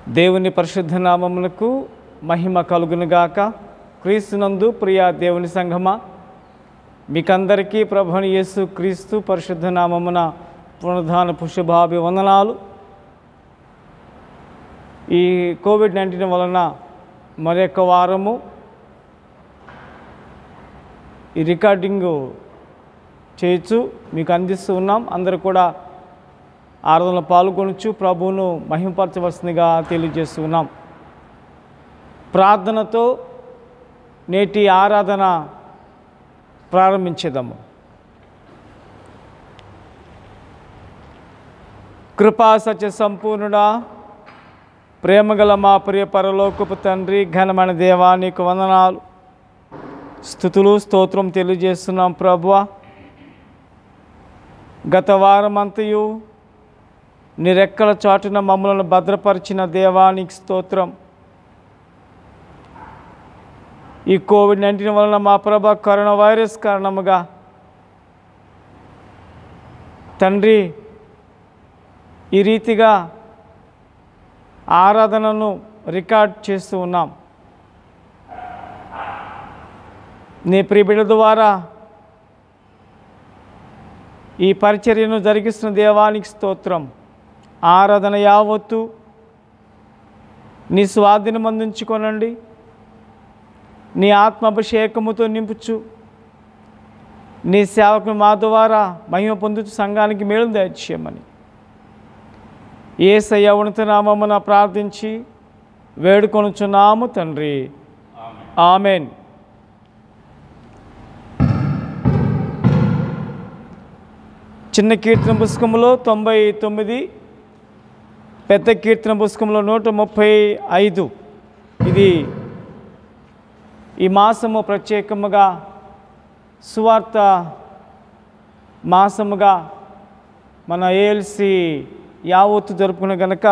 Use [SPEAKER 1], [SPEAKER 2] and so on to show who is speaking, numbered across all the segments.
[SPEAKER 1] దేవుని పరిశుద్ధ నామమునకు మహిమ కలుగునుగాక. క్రీస్తునందు ప్రియ దేవుని సంఘమా, మీకందరికీ ప్రభువైన యేసు క్రీస్తు పరిశుద్ధ నామమున పునరుద్ధానపు శుభాభివందనాలు. ఈ కోవిడ్-19 వలన మరొక వారము ఈ రికార్డింగు చేయొచ్చు మీకు అందిస్తూ ఉన్నాం. అందరూ కూడా ఆరాధనలో పాల్గొనొచ్చు, ప్రభువును మహిమపరచవలసిందిగా తెలియజేస్తున్నాం. ప్రార్థనతో నేటి ఆరాధన ప్రారంభించేద్దాము. కృపా సత్య సంపూర్ణుడా, ప్రేమగల మా ప్రియ పరలోకపు తండ్రి, ఘనమైన దేవా, నీకు వందనాలు, స్తుతులు స్తోత్రం తెలియజేస్తున్నాం. ప్రభువా, గత వారమంతయు నీ రెక్కల చాటున మమ్మలను భద్రపరిచిన దేవానికి స్తోత్రం. ఈ కోవిడ్-19 వలన మా ప్రభ కరోనా వైరస్ కారణముగా తండ్రి ఈ రీతిగా ఆరాధనను రికార్డ్ చేస్తూ ఉన్నాం. నీ ప్రియబిడ్డ ద్వారా ఈ పరిచర్యను జరిగిస్తున్న దేవానికి స్తోత్రం. ఆరాధన యావత్తు నీ స్వాధీనం అందించుకొనండి. నీ ఆత్మాభిషేకముతో నింపుచు నీ సేవకుని మా ద్వారా మహిమ పొందుతూ సంఘానికి మేలు దయచేయమని యేసయ్య ఉన్నత నామమున ప్రార్థించి వేడుకొనుచున్నాము తండ్రి, ఆమెన్. చిన్న కీర్తన పుస్తకంలో 99, పెద్ద కీర్తన పుస్తకంలో 135. ఇది ఈ మాసము ప్రత్యేకముగా సువార్త మాసముగా మన ఏఎల్సి యావత్తు జరుపుకున్న గనక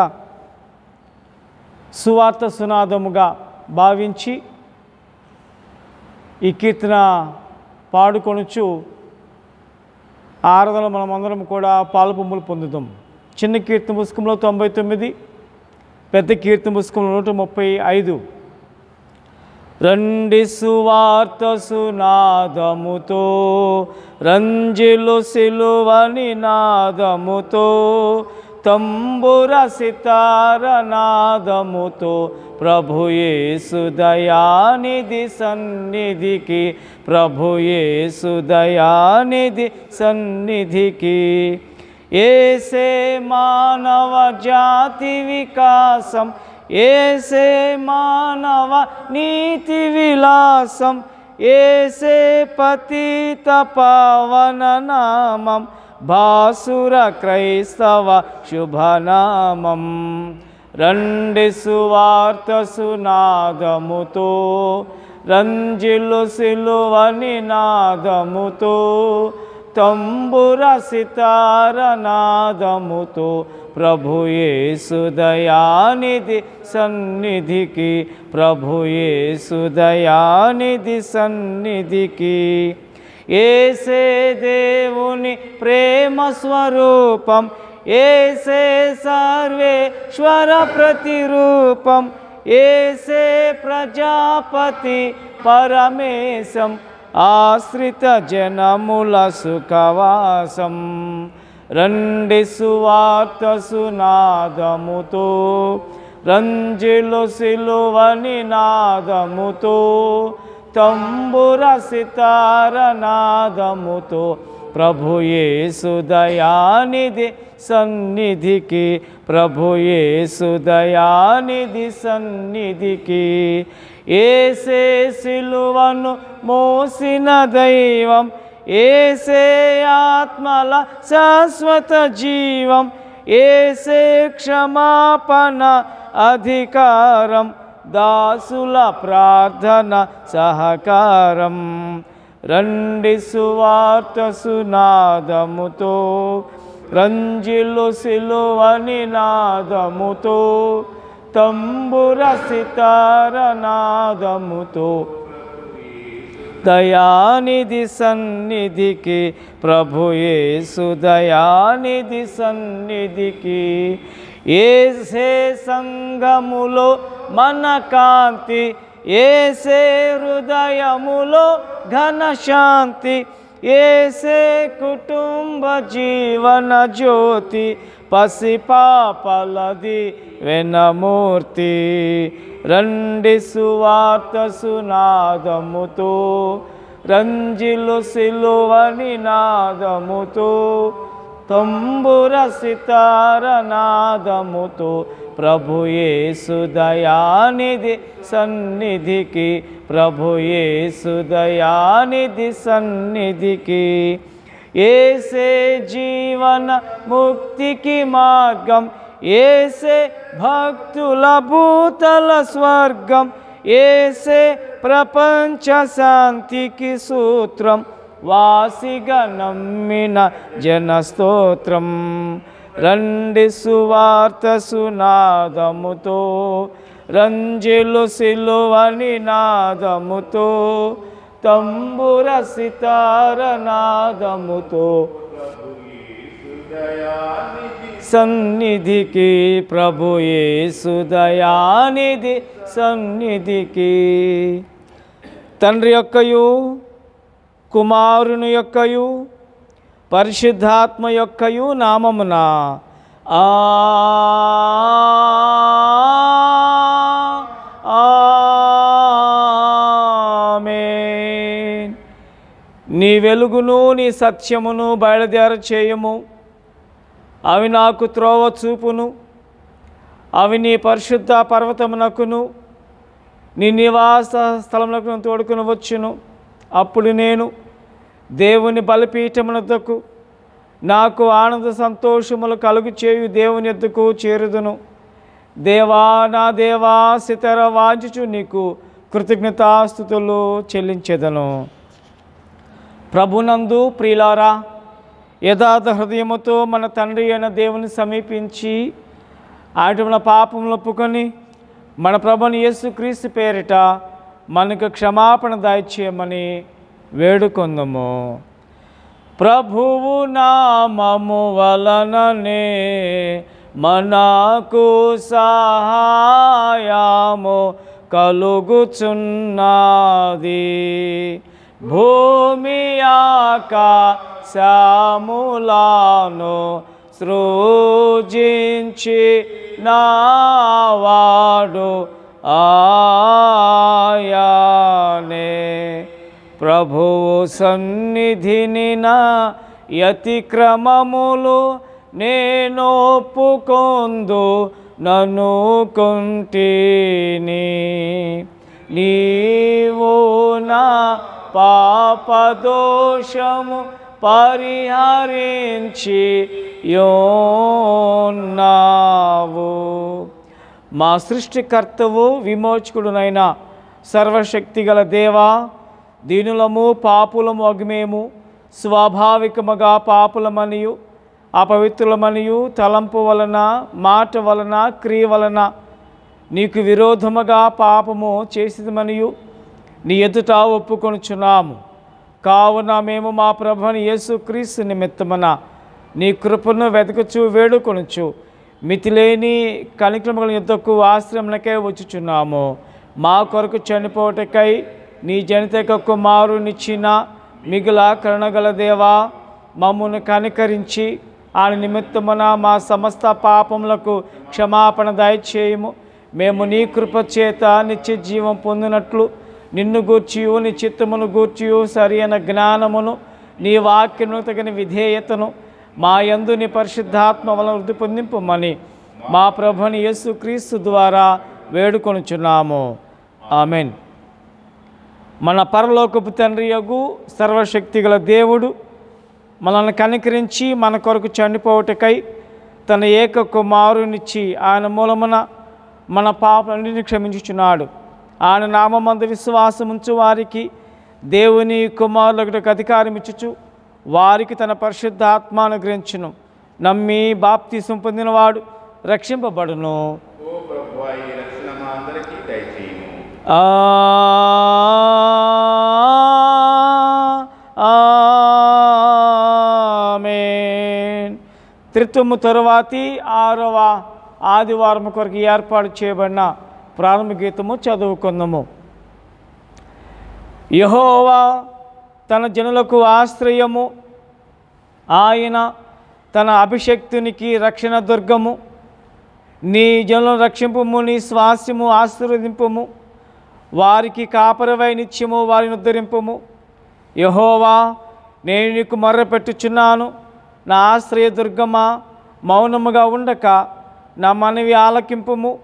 [SPEAKER 1] సువార్త సునాదముగా భావించి ఈ కీర్తన పాడుకొనుచు ఆరాధనలో మనమందరం కూడా పాలుపొమ్ములు పొందుదాం. చిన్న కీర్తన పుస్తకంలో 99, పెద్ద కీర్తన పుస్తకంలో 135. రండి సువార్త సునాదముతో, రంజిలు సిలువని నాదముతో, తంబుర సితార నాదముతో ప్రభు యేసు దయానిధి సన్నిధికి, ప్రభు యేసు దయానిధి సన్నిధికి. ఏసే మానవ జాతి వికాసం, ఏసే మానవ నీతి విలాసం, ఏసే పతిత పావన నామం, భాసుర క్రైస్తవ శుభనామం. రండి సువార్త సునాదముతో, రంజిలు సిలువని నాదముతో, తంబుర సితార నాదముతో ప్రభు యేసు దయానిధి సన్నిధికి, ప్రభు యేసు దయానిధి సన్నిధికి. ఏసే దేవుని ప్రేమ స్వరూపం, ఏసే సర్వేశ్వర ప్రతిరూపం, ఏసే ప్రజాపతి పరమేశం, ఆశ్రిత జనముల సుఖవాసం. రండి సువార్త సునాదముతో, రంజిలు సిలువని నాదముతో, తంబుర సితార నాదముతో ప్రభు యేసు దయానిధి సన్నిధికి, ప్రభు యేసు దయానిధి సన్నిధికి. ఏసే సిలువను మోసిన దైవం, ఏసే ఆత్మల శాశ్వత జీవం, ఏసే క్షమాపణ అధికారం, దాసుల ప్రార్థన సహకారం. రండి సువార్త సునాదముతో, రంజిలు సిలువని నాదముతో, తంబుర సితార నాదముతో దయానిధి సన్నిధికి ప్రభు యేసు దయానిధి సన్నిధికి ఏసే సంఘములో మన కాంతి, ఏసే హృదయములో ఘన శాంతి, ఏసే కుటుంబ జీవన జ్యోతి, పసిపాపలది వెనమూర్తి. రండి సువార్త సునాదముతో, రంజిలు సిలువని నాదముతో, తంబుర సితార నాదముతో, ప్రభు యేసు దయానిధి సన్నిధికి, ప్రభు యేసు దయానిధి సన్నిధికి. ఏసే జీవన ముక్తికి మార్గం, ఏసే భక్తుల భూతల స్వర్గం, ఏసే ప్రపంచ శాంతికి సూత్రం, వాసిగా నమ్మిన జనస్తోత్రం. రండి సువార్త సునాదముతో, రంజిలు సిలువని నాదముతో, తంబుర సితార నాదముతో, సన్నిధికి, ప్రభు యేసు దయానిధి సన్నిధికి. తండ్రి యొక్కయు కుమారుని యొక్కయు పరిశుద్ధాత్మ యొక్కయు నామమున ఆమేన్. నీ వెలుగును నీ సత్యమును బయలుదేర చేయము. అవి నాకు త్రోవ చూపును. అవి నీ పరిశుద్ధ పర్వతమునకును నీ నివాస స్థలమునకు తోడుకుని వచ్చును. అప్పుడు నేను దేవుని బలిపీఠమునొద్దకు, నాకు ఆనంద సంతోషములు కలుగు చేయు దేవుని యొద్దకు చేరుదును. దేవా నా దేవా, సితర వాంచుచు నీకు కృతజ్ఞతాస్తుతులు చెల్లించెదను. ప్రభునందు ప్రియులారా, యథార్థ హృదయముతో మన తండ్రి అయిన దేవుని సమీపించి ఆయన మన పాపములు ఒప్పుకొని మన ప్రభుని యేసుక్రీస్తు పేరిట మనకు క్షమాపణ దయచేయమని వేడుకొందుము. ప్రభువు నామము వలననే మనకు సహాయము కలుగుచున్నది. భూమి ఆకాశములను సృజించి నావాడు ఆయనే. ప్రభువు సన్నిధిని నా అతిక్రమములు నేను ఒప్పుకొందు ననుకొంటిని. నీవు నా పాపదోషము పరిహరించి యోన్నావు. మా సృష్టికర్తవు విమోచకుడునైన సర్వశక్తిగల దేవా, దీనులము పాపులము అగ్మేము, స్వాభావికముగా పాపులమనియు అపవిత్రులమనియు తలంపు వలన, మాట వలన, క్రియ వలన నీకు విరోధముగా పాపము చేసిదమనియు నీ ఎదుట ఒప్పుకొనుచున్నాము. కావున మేము మా ప్రభుని యేసుక్రీస్తు నిమిత్తమున నీ కృపను వెతకచు వేడుకొనుచు మితిలేని కనికరముల యుద్ధకు ఆశ్రమనకై వచ్చుచున్నాము. మా కొరకు చనిపోవటకై నీ జనితక కుమారునిచ్చిన మిగుల కరుణగల దేవా, మమ్మను కనికరించి ఆయన నిమిత్తమున మా సమస్త పాపములకు క్షమాపణ దయచేయము. మేము నీ కృప చేత నిత్య జీవం పొందినట్లు నిన్ను గూర్చియు నీ చిత్తమును గూర్చియు సరి అయిన జ్ఞానమును, నీ వాక్యమును తగిన విధేయతను మా యందు నీ పరిశుద్ధాత్మ వలన వృద్ధి పొందింపమని మా ప్రభుని యేసుక్రీస్తు ద్వారా వేడుకొనుచున్నాము. ఆమెన్. మన పరలోకపు తండ్రి యగు సర్వశక్తిగల దేవుడు మనల్ని కనికరించి మన కొరకు చనిపోవటకై తన ఏక కుమారునిచ్చి ఆయన మూలమున మన పాపలన్నింటినీ క్షమించుచున్నాడు. ఆయన నామమందు విశ్వాసముంచు వారికి దేవుని కుమారులకు అధికారం ఇచ్చుచు వారికి తన పరిశుద్ధాత్మ అనుగ్రహించును. నమ్మి బాప్తిసం పొందినవాడు రక్షింపబడును. ఆమేన్. త్రిత్వము తరువాతి 6వ ఆదివారం కొరకు ఏర్పాటు చేయబడిన ప్రారంభ గీతము చదువుకుందాము. యెహోవా తన జనులకు ఆశ్రయము, ఆయన తన అభిషక్తునికి రక్షణ దుర్గము. నీ జనులను రక్షింపుము, నీ స్వాస్యము ఆశీర్వదింపుము, వారికి కాపరివై నిత్యము వారిని ఉద్ధరింపుము. యెహోవా, నేను నీకు మొర్రపెట్టుచున్నాను, నా ఆశ్రయ దుర్గమా, మౌనముగా ఉండక నా మనవి ఆలకింపుము.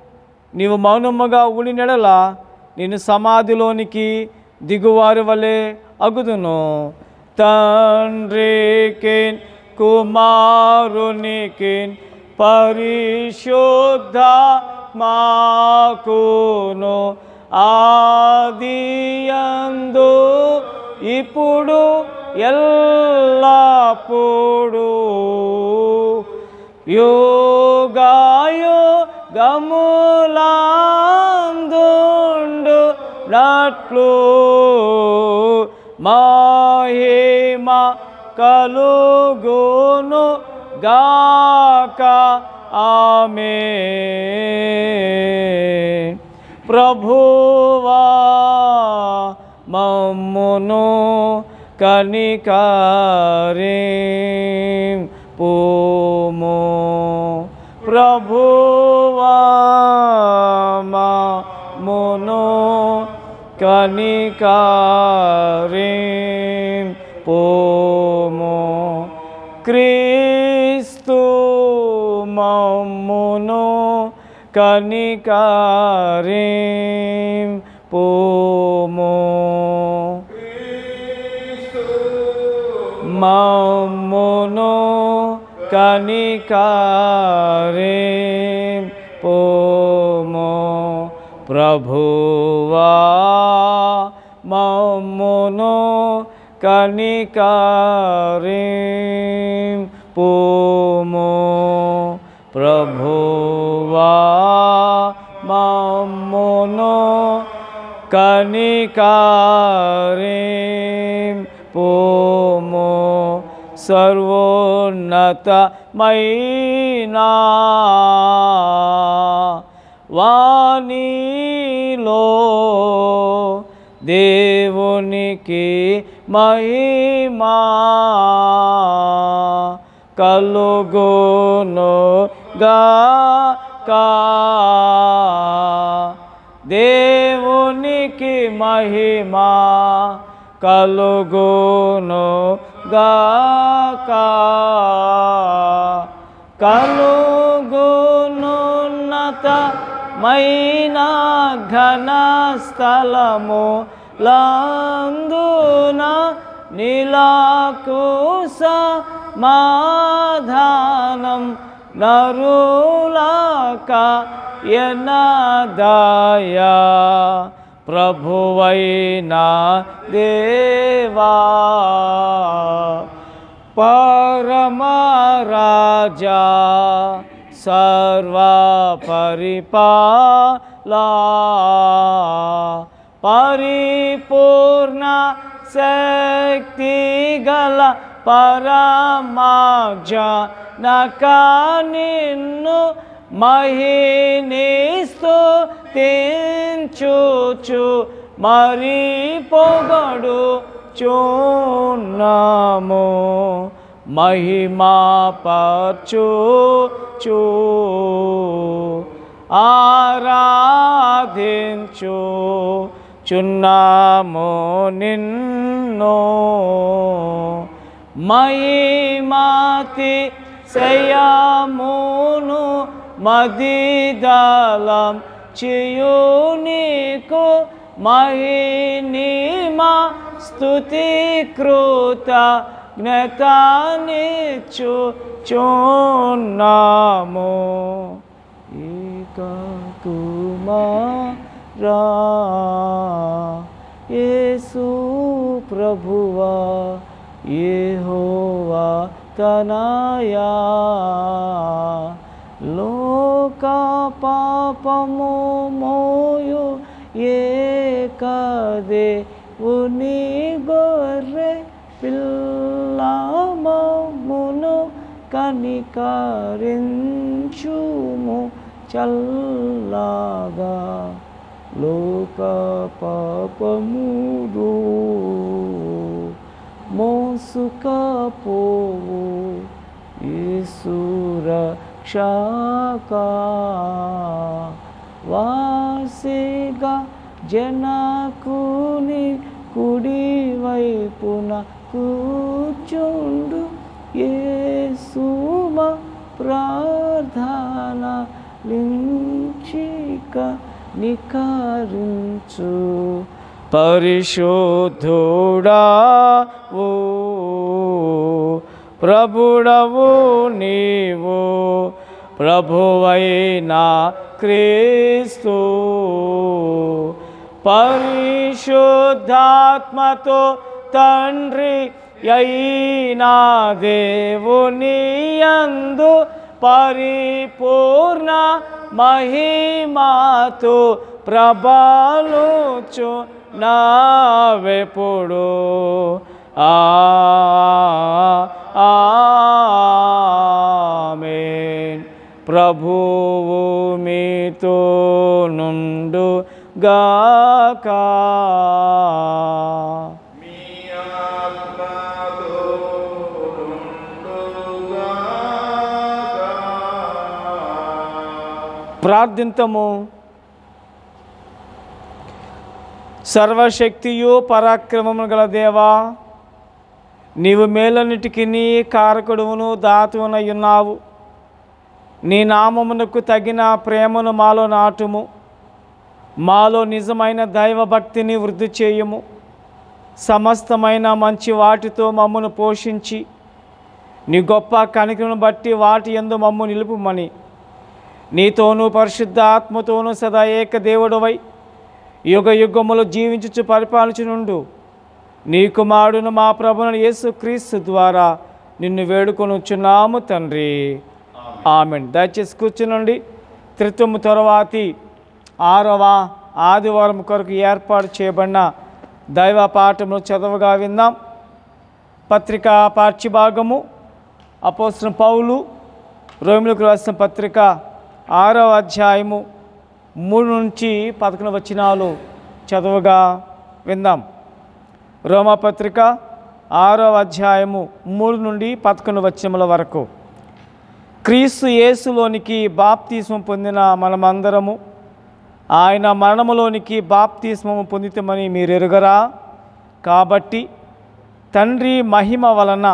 [SPEAKER 1] నీవు మౌనముగా ఉండినెడల నేను సమాధిలోనికి దిగువారి వలె అగుదును. తండ్రికి కుమారునికి పరిశుద్ధాత్మకును ఆదియందు ఇప్పుడు ఎల్లప్పుడూ యుగయుగములందుండునట్లు మహిమ కలుగును గాక. ఆమేన్. ప్రభువా మమ్మును కనికరింపుము. ప్రభువా మమ్మును కనికరింపుము. క్రీస్తు మమ్మును కనికరింపుము. మమ్మును కనికరింపుము. ప్రభువా మమ్మును కనికరింపుము. ప్రభువా మమ్మును కనికరింపుము. సర్వోన్నతమైన వానిలో దేవునికి మహిమా కలుగును గాక. దేవునికి మహిమా కలుగును గాక. కలుగునున్నతమైన ఘన స్థలము లందున నీలకు సమాధానం నరులక ఎనదయా. ప్రభువైన దేవా పరమరాజా సర్వపరిపాలా పరిపూర్ణ శక్తి గల పరమజనక నిన్ను మహినిస్తుతించుచు మరి పొగడు చున్నాము. మహిమా పరచుచు ఆరాధించు చున్నాము నిన్ను. మహిమాతి శయమును మదిదలం చేయు నీకు మహినిమా స్తుతి కృత జ్ఞానిచ్చు చున్నాము. ఏకకుమారా యేసు ప్రభువా యెహోవా తనయా లోక పాపము మోయు ఏకదేవుని గొర్రె పిల్లమమును కనికరించుము చల్లగా లోక పాపములు మోసుకపోవు యేసు రక్షక వాసిగా జనకుని కుడి వైపున కూర్చుండు యేసుమ ప్రార్థన లించిక నికరించు పరిశుద్ధుడా ఓ ప్రభుడవు నీవు ప్రభువైనా క్రీస్తు పరిశుద్ధాత్మతో తండ్రి అయినా దేవుని యందు పరిపూర్ణ మహిమతో ప్రబలుచు నావెప్పుడు ఆమేన్. ప్రభువు మీతో నుండు గాక. ప్రార్థింతము. సర్వశక్తియు పరాక్రమము గల దేవా, నీవు మేలన్నిటికి నీ కారకుడువును దాతువునై ఉన్నావు. నీ నామమునకు తగిన ప్రేమను మాలో నాటుము. మాలో నిజమైన దైవభక్తిని వృద్ధి చేయుము. సమస్తమైన మంచి వాటితో మమ్మను పోషించి నీ గొప్ప కనికను బట్టి వాటి యందు మమ్ము నిలుపుమని నీతోనూ పరిశుద్ధ ఆత్మతోనూ సదా ఏక దేవుడవై యుగ యుగములు జీవించుచు పరిపాలించునుండు నీ కుమారుడును మా ప్రభువును యేసుక్రీస్తు ద్వారా నిన్ను వేడుకొనుచున్నాము తండ్రి. ఆమేన్. దయచేసి కూర్చునండి. త్రిత్వము తరువాతి 6వ ఆదివారం కొరకు ఏర్పాటు చేయబడిన దైవ పాఠములు చదవగా విందాం. పత్రిక పాఠ్యభాగము అపోస్తలుడైన పౌలు రోమీయులకు రాసిన పత్రిక 6వ అధ్యాయము 3 నుంచి 11 వచనాలు చదవగా విందాం. రోమాపత్రిక 6వ అధ్యాయము 3 నుండి 11 వచనముల వరకు. క్రీస్తు యేసులోనికి బాప్తిస్మం పొందిన మనమందరము ఆయన మరణములోనికి బాప్తిస్మము పొందితమని మీరు ఎరుగరా? కాబట్టి తండ్రి మహిమ వలన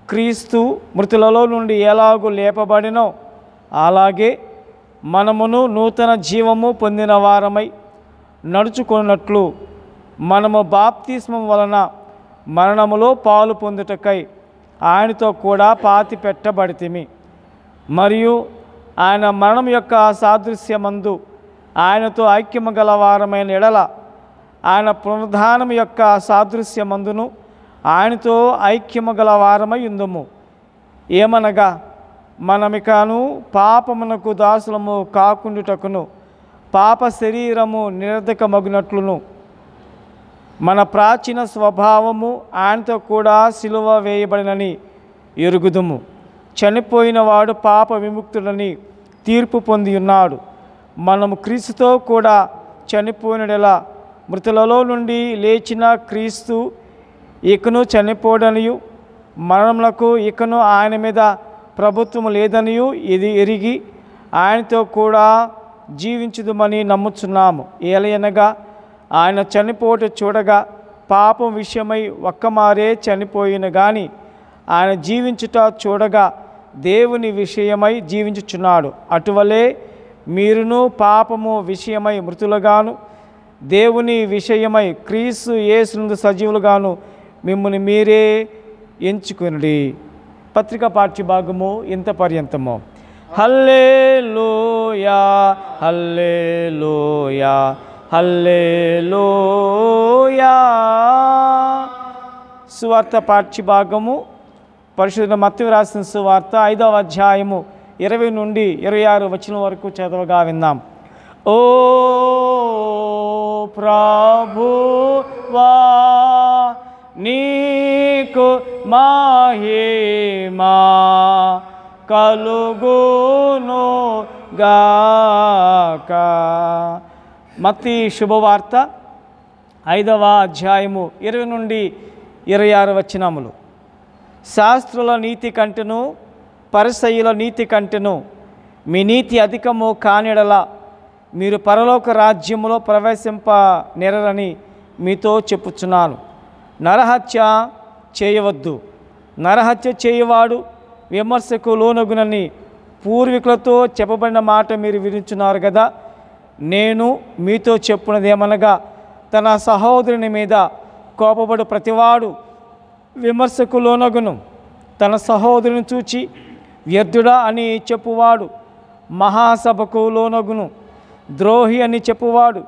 [SPEAKER 1] క్రీస్తు మృతులలో నుండి ఎలాగూ లేపబడినో అలాగే మనమును నూతన జీవము పొందిన వారమై నడుచుకున్నట్లు మనము బాప్తిస్మం వలన మరణములో పాలు పొందుటకై ఆయనతో కూడా పాతి పెట్టబడితిమి. మరియు ఆయన మరణం యొక్క సాదృశ్యమందు ఆయనతో ఐక్యము గల వారమైన ఎడల ఆయన పునరుద్ధానం యొక్క సాదృశ్యమందును ఆయనతో ఐక్యము గల వారమై ఉందుము. ఏమనగా మనమికను పాపమునకు దాసులము కాకుండుటకును పాప శరీరము నిరర్ధకమగునట్లును మన ప్రాచీన స్వభావము ఆయనతో కూడా సిలువ వేయబడినని ఎరుగుదుము. చనిపోయిన వాడు పాప విముక్తుడని తీర్పు పొంది ఉన్నాడు. మనము క్రీస్తుతో కూడా చనిపోయినడెలా మృతులలో నుండి లేచిన క్రీస్తు ఇకను చనిపోడనియు మరణములకు ఇకను ఆయన మీద ప్రభుత్వము లేదనియు ఇది ఎరిగి ఆయనతో కూడా జీవించుదుమని నమ్ముచున్నాము. ఏలయనగా ఆయన చనిపోట చూడగా పాపం విషయమై ఒక్కమారే చనిపోయిన గాని ఆయన జీవించుట చూడగా దేవుని విషయమై జీవించుచున్నాడు. అటువలే మీరును పాపము విషయమై మృతులుగాను దేవుని విషయమై క్రీస్తు యేసునందు సజీవులుగాను మిమ్మల్ని మీరే ఎంచుకొనుడి. పత్రికా పాఠ్యభాగము ఇంత పర్యంతము. హల్లెలూయా హల్లెలూయా హల్లెలూయా. సువార్త పాఠ్యభాగము పరిశుద్ధ మత్తయి రాసిన సువార్త 5వ అధ్యాయము 20 నుండి 26 వచనం వరకు చదవగా విందాం. ఓ ప్రభువా నీకు మహిమా కలుగును గాక. మత్తయి శుభవార్త 5వ అధ్యాయము 20 నుండి 26 వచనములు. శాస్త్రుల నీతి కంటెను పరిసయ్యుల నీతి కంటెను మీ నీతి అధికము కానిడల మీరు పరలోక రాజ్యములో ప్రవేశింప నెరరని మీతో చెప్పుచున్నాను. నరహత్య చేయవద్దు, నరహత్య చేయవాడు విమర్శకు లోనగునని పూర్వీకులతో చెప్పబడిన మాట మీరు వినుచున్నారు కదా. నేను మీతో చెప్పున్నదేమనగా తన సహోదరుని మీద కోపపడు ప్రతివాడు విమర్శకు లోనగును. తన సహోదరుని చూచి వ్యర్థుడా అని చెప్పువాడు మహాసభకు లోనగును. ద్రోహి అని చెప్పువాడు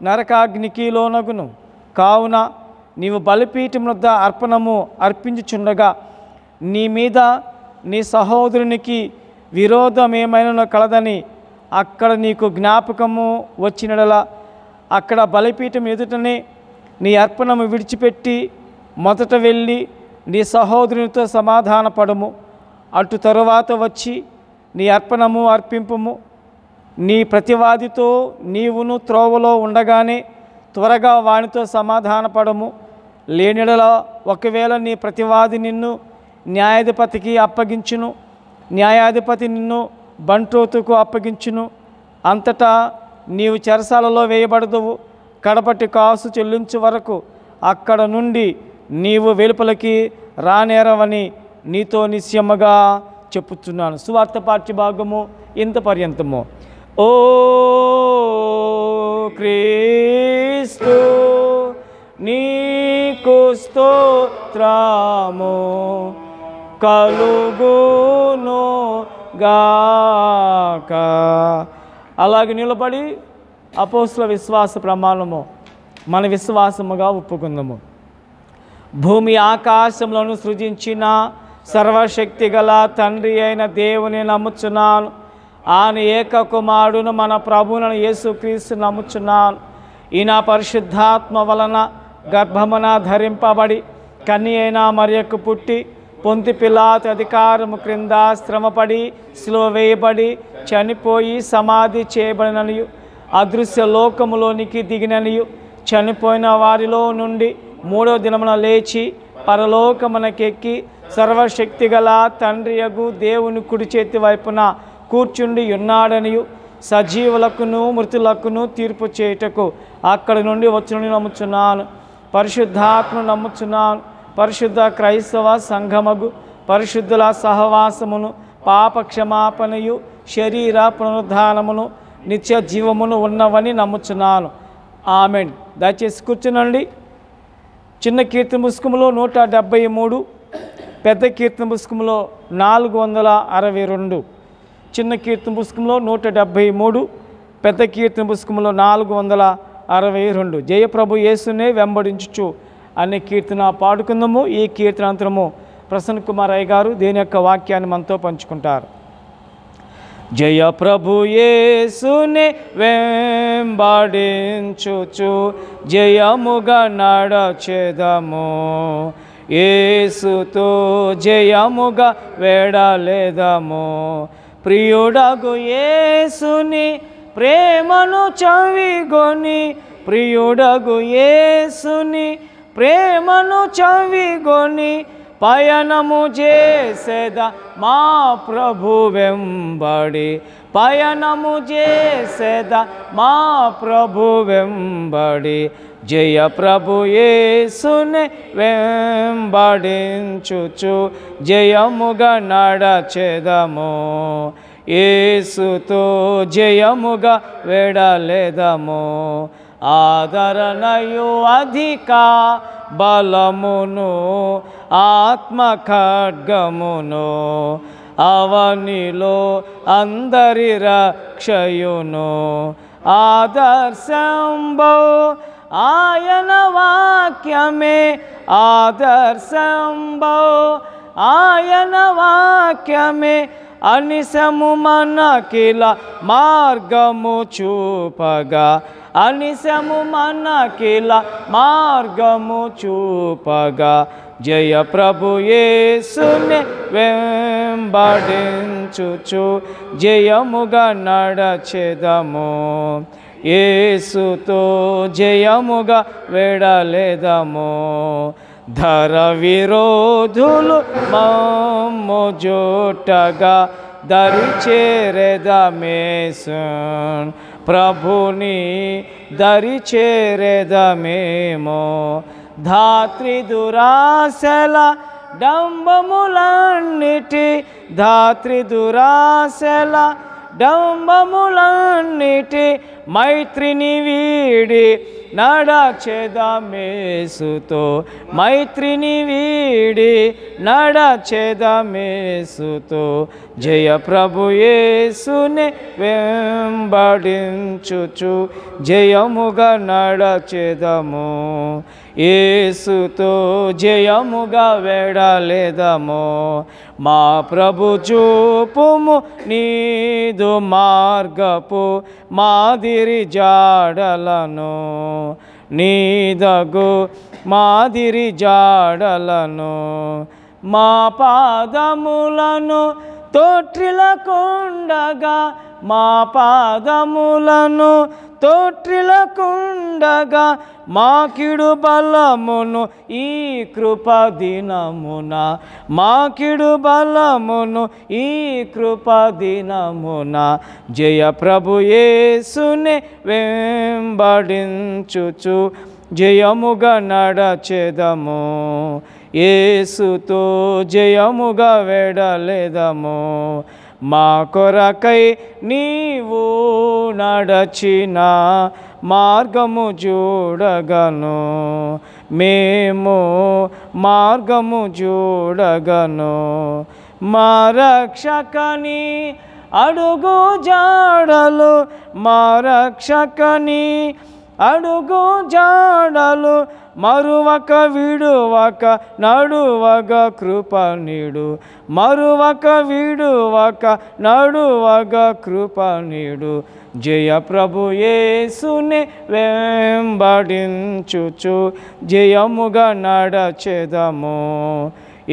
[SPEAKER 1] నరకాగ్నికి లోనగును. కావున నీవు బలిపీఠం వద్ద అర్పణము అర్పించుచుండగా నీ మీద నీ సహోదరునికి విరోధమేమైనా కలదని అక్కడ నీకు జ్ఞాపకము వచ్చినడలా అక్కడ బలిపీఠం ఎదుటనే నీ అర్పణము విడిచిపెట్టి మొదట వెళ్ళి నీ సహోదరునితో సమాధానపడము. అటు తరువాత వచ్చి నీ అర్పణము అర్పింపుము. నీ ప్రతివాదితో నీవును త్రోవలో ఉండగానే త్వరగా వానితో సమాధానపడము. లేనిడలా ఒకవేళ నీ ప్రతివాది నిన్ను న్యాయాధిపతికి అప్పగించును, న్యాయాధిపతి నిన్ను బంట్రోతుకు అప్పగించును. అంతటా నీవు చెరసాలలో వేయబడదువు. కడపటి కాసు చెల్లించు వరకు అక్కడ నుండి నీవు వెలుపలికి రానేరవని నీతో నిశ్చయముగా చెప్పుచున్నాను. సువార్త పాఠ్య భాగము ఇంత పర్యంతము. ఓ క్రీస్తు నీకు స్తోత్రము కలుగును గాక. అలాగే నిలబడి అపోస్తల విశ్వాస ప్రమాణము మన విశ్వాసముగా ఒప్పుకుందాము. భూమి ఆకాశములను సృజించిన సర్వశక్తి గల తండ్రి అయిన దేవుని నమ్ముచున్నాను. ఆయన ఏక కుమారుడును మన ప్రభువును యేసుక్రీస్తు నమ్ముచున్నాను. ఈయన పరిశుద్ధాత్మ వలన గర్భమున ధరింపబడి కన్య అయిన మరియకు పుట్టి పొంతి పిలాతు అధికారము క్రింద శ్రమపడి సిలువ వేయబడి చనిపోయి సమాధి చేయబడిననియు అదృశ్య లోకములోనికి దిగిననియు చనిపోయిన వారిలో నుండి 3వ దినమున లేచి పరలోకమునకెక్కి సర్వశక్తి గల తండ్రియగు దేవుని కుడి చేతి వైపున కూర్చుండి ఉన్నాడనియు సజీవులకును మృతులకును తీర్పు చేయుటకు అక్కడి నుండి వచ్చునని నమ్ముచున్నాను. పరిశుద్ధాత్మను నమ్ముచున్నాను. పరిశుద్ధ క్రైస్తవ సంఘమగు పరిశుద్ధుల సహవాసమును పాప క్షమాపణయు శరీర పునరుద్ధానమును నిత్య జీవమును ఉన్నవని నమ్ముచున్నాను. ఆమెన్. దయచేసి కూర్చునండి. చిన్న కీర్తన పుస్తకములో 173, పెద్ద కీర్తన పుస్తకంలో 462. చిన్న కీర్తన పుస్తకంలో 173, పెద్ద కీర్తన పుస్తకంలో 462. జయప్రభు యేసునే వెంబడించుచు అనే కీర్తన పాడుకుందాము. ఈ కీర్తనాంతరము ప్రసన్న కుమార్ అయ్య గారు దేని యొక్క వాక్యాన్ని మనతో పంచుకుంటారు. జయ ప్రభు యేసునే వెంబడించుచు జయముగా నడచెదము. యేసుతో జయముగా వెడలెదము. ప్రియుడగు యేసుని ప్రేమను చవిగొని, ప్రియుడగు యేసుని ప్రేమను చవిగొని పయనము చేసేద మా ప్రభు వెంబడి, పయనము చేసేద మా ప్రభు వెంబడి. జయ ప్రభు యేసునే వెంబడించుచు జయముగా నడచెదము. యేసుతో జయముగా వెడలెదము. ఆదరణయు అధిక బలమును ఆత్మ ఖడ్గమును అవనిలో అందరి రక్షయును. ఆదర్శంబో ఆయన వాక్యమే, ఆదర్శంబో ఆయన వాక్యమే. అనిశము మనకిల మార్గము చూపగా అనిశము మనకిల మార్గము చూపగా జయ ప్రభు యేసుని వెంబడించుచు జయముగా నడచెదము యేసుతో జయముగా వెడలెదము ధర విరోధులు మమ్ము జోటగా దరి చేరెదమేసున్ ప్రభుని దరి చేరెదమేమో ధాత్రి దురాశల డంబములన్నిటి ధాత్రి దురాశల డంబములన్నిటి మైత్రిని వీడి నడచెదమేసుతో మైత్రిని వీడి నడచెదమేసుతో జయ ప్రభు యేసుని వెంబడించుచు జయముగా నడచెదము యేసుతో జయముగా వెడలెదము మా ప్రభు చూపుము నీదు మార్గపు మాదిరి జాడలను నీదగు మాదిరి జాడలను మా పాదములను తొట్రిలకుండగా మా పాదములను తొట్రిలకుండగా మాకిడు బలమును ఈ కృపదినమున మాకిడు బలమును ఈ కృపదినమున జయ ప్రభు యేసుని వెంబడించుచు జయముగా నడచెదము యేసుతో జయముగా వెడలెదము మా కొరకై నీవు నడచిన మార్గము చూడగను మేము మార్గము చూడగను మా రక్షకని అడుగు జాడలు మా రక్షకని అడుగు జాడలు మరువక విడువక నడువగ కృపణిడు మరువక విడువక నడువగ కృపణిడు జయ ప్రభు యేసుని వెంబడించుచు జయముగా నడచెదము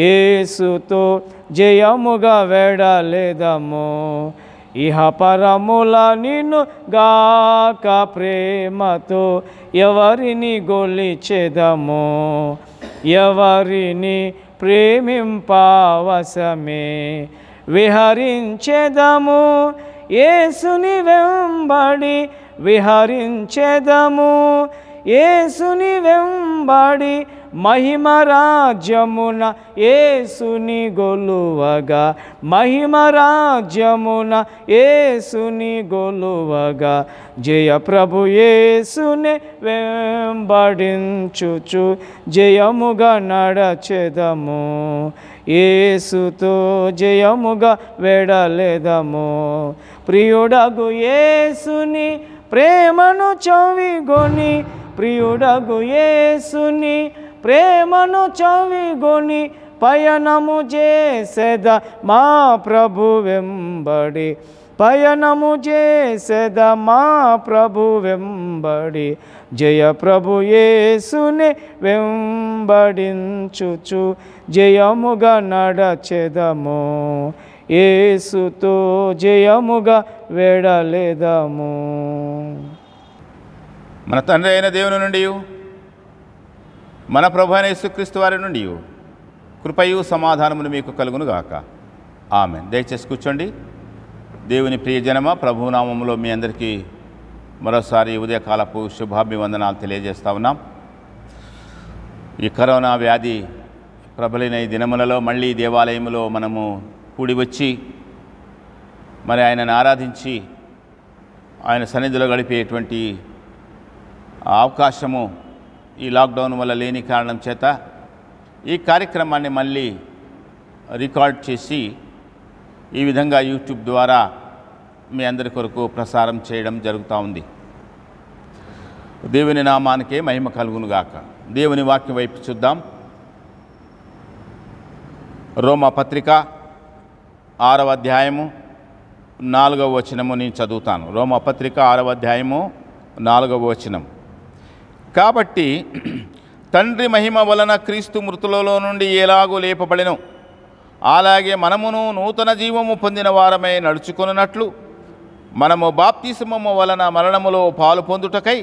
[SPEAKER 1] యేసుతో జయముగా వెడలెదము ఇహ పరముల నిన్ను గాక ప్రేమతో ఎవరిని గొలిచెదము ఎవరిని ప్రేమింపవశమే విహరించెదము యేసుని వెంబడి విహరించెదము యేసుని వెంబడి మహిమ రాజ్యమున యేసుని గొలువగా మహిమ రాజ్యమున యేసుని గొలువగా జయ ప్రభు యేసుని వెంబడించుచు జయముగా నడచెదము యేసుతో జయముగా వెడలెదము ప్రియుడగు యేసుని ప్రేమను చవిగొని ప్రియుడగు యేసుని ప్రేమను చవిగొని పయనము చేసెద మా ప్రభు వెంబడి పయనము చేసెద మా ప్రభు వెంబడి జయ ప్రభు యేసుని వెంబడించుచు జయముగా నడచెదము యేసుతో జయముగా వెడలెదము.
[SPEAKER 2] మన తండ్రి అయిన దేవుని నుండి మన ప్రభు అయిన యేసుక్రీస్తు వారి నుండి కృపయు సమాధానమును మీకు కలుగునుగాక. ఆమేన్. దయచేసి కూర్చోండి. దేవుని ప్రియజనమ, ప్రభునామములో మీ అందరికీ మరోసారి ఉదయకాలపు శుభాభివందనాలు తెలియజేస్తా ఉన్నాం. ఈ కరోనా వ్యాధి ప్రబలిన ఈ దినములలో మళ్ళీ దేవాలయంలో మనము కూడి వచ్చి మరి ఆయనను ఆరాధించి ఆయన సన్నిధిలో గడిపేటువంటి అవకాశము ఈ లాక్డౌన్ వల్ల లేని కారణం చేత ఈ కార్యక్రమాన్ని మళ్ళీ రికార్డ్ చేసి ఈ విధంగా యూట్యూబ్ ద్వారా మీ అందరి కొరకు ప్రసారం చేయడం జరుగుతూ ఉంది. దేవుని నామానికే మహిమ కలుగునుగాక. దేవుని వాక్యం వైపు చూద్దాం. రోమా పత్రిక 6వ అధ్యాయము 4వ వచనము నేను చదువుతాను. రోమాపత్రిక 6వ అధ్యాయము 4వ వచనం. కాబట్టి తండ్రి మహిమ వలన క్రీస్తు మృతులలో నుండి ఎలాగో లేపబడెను, అలాగే మనమును నూతన జీవము పొందిన వారమై నడుచుకొనున్నట్లు మనము బాప్తిస్మము వలన మరణములో పాలు పొందుటకై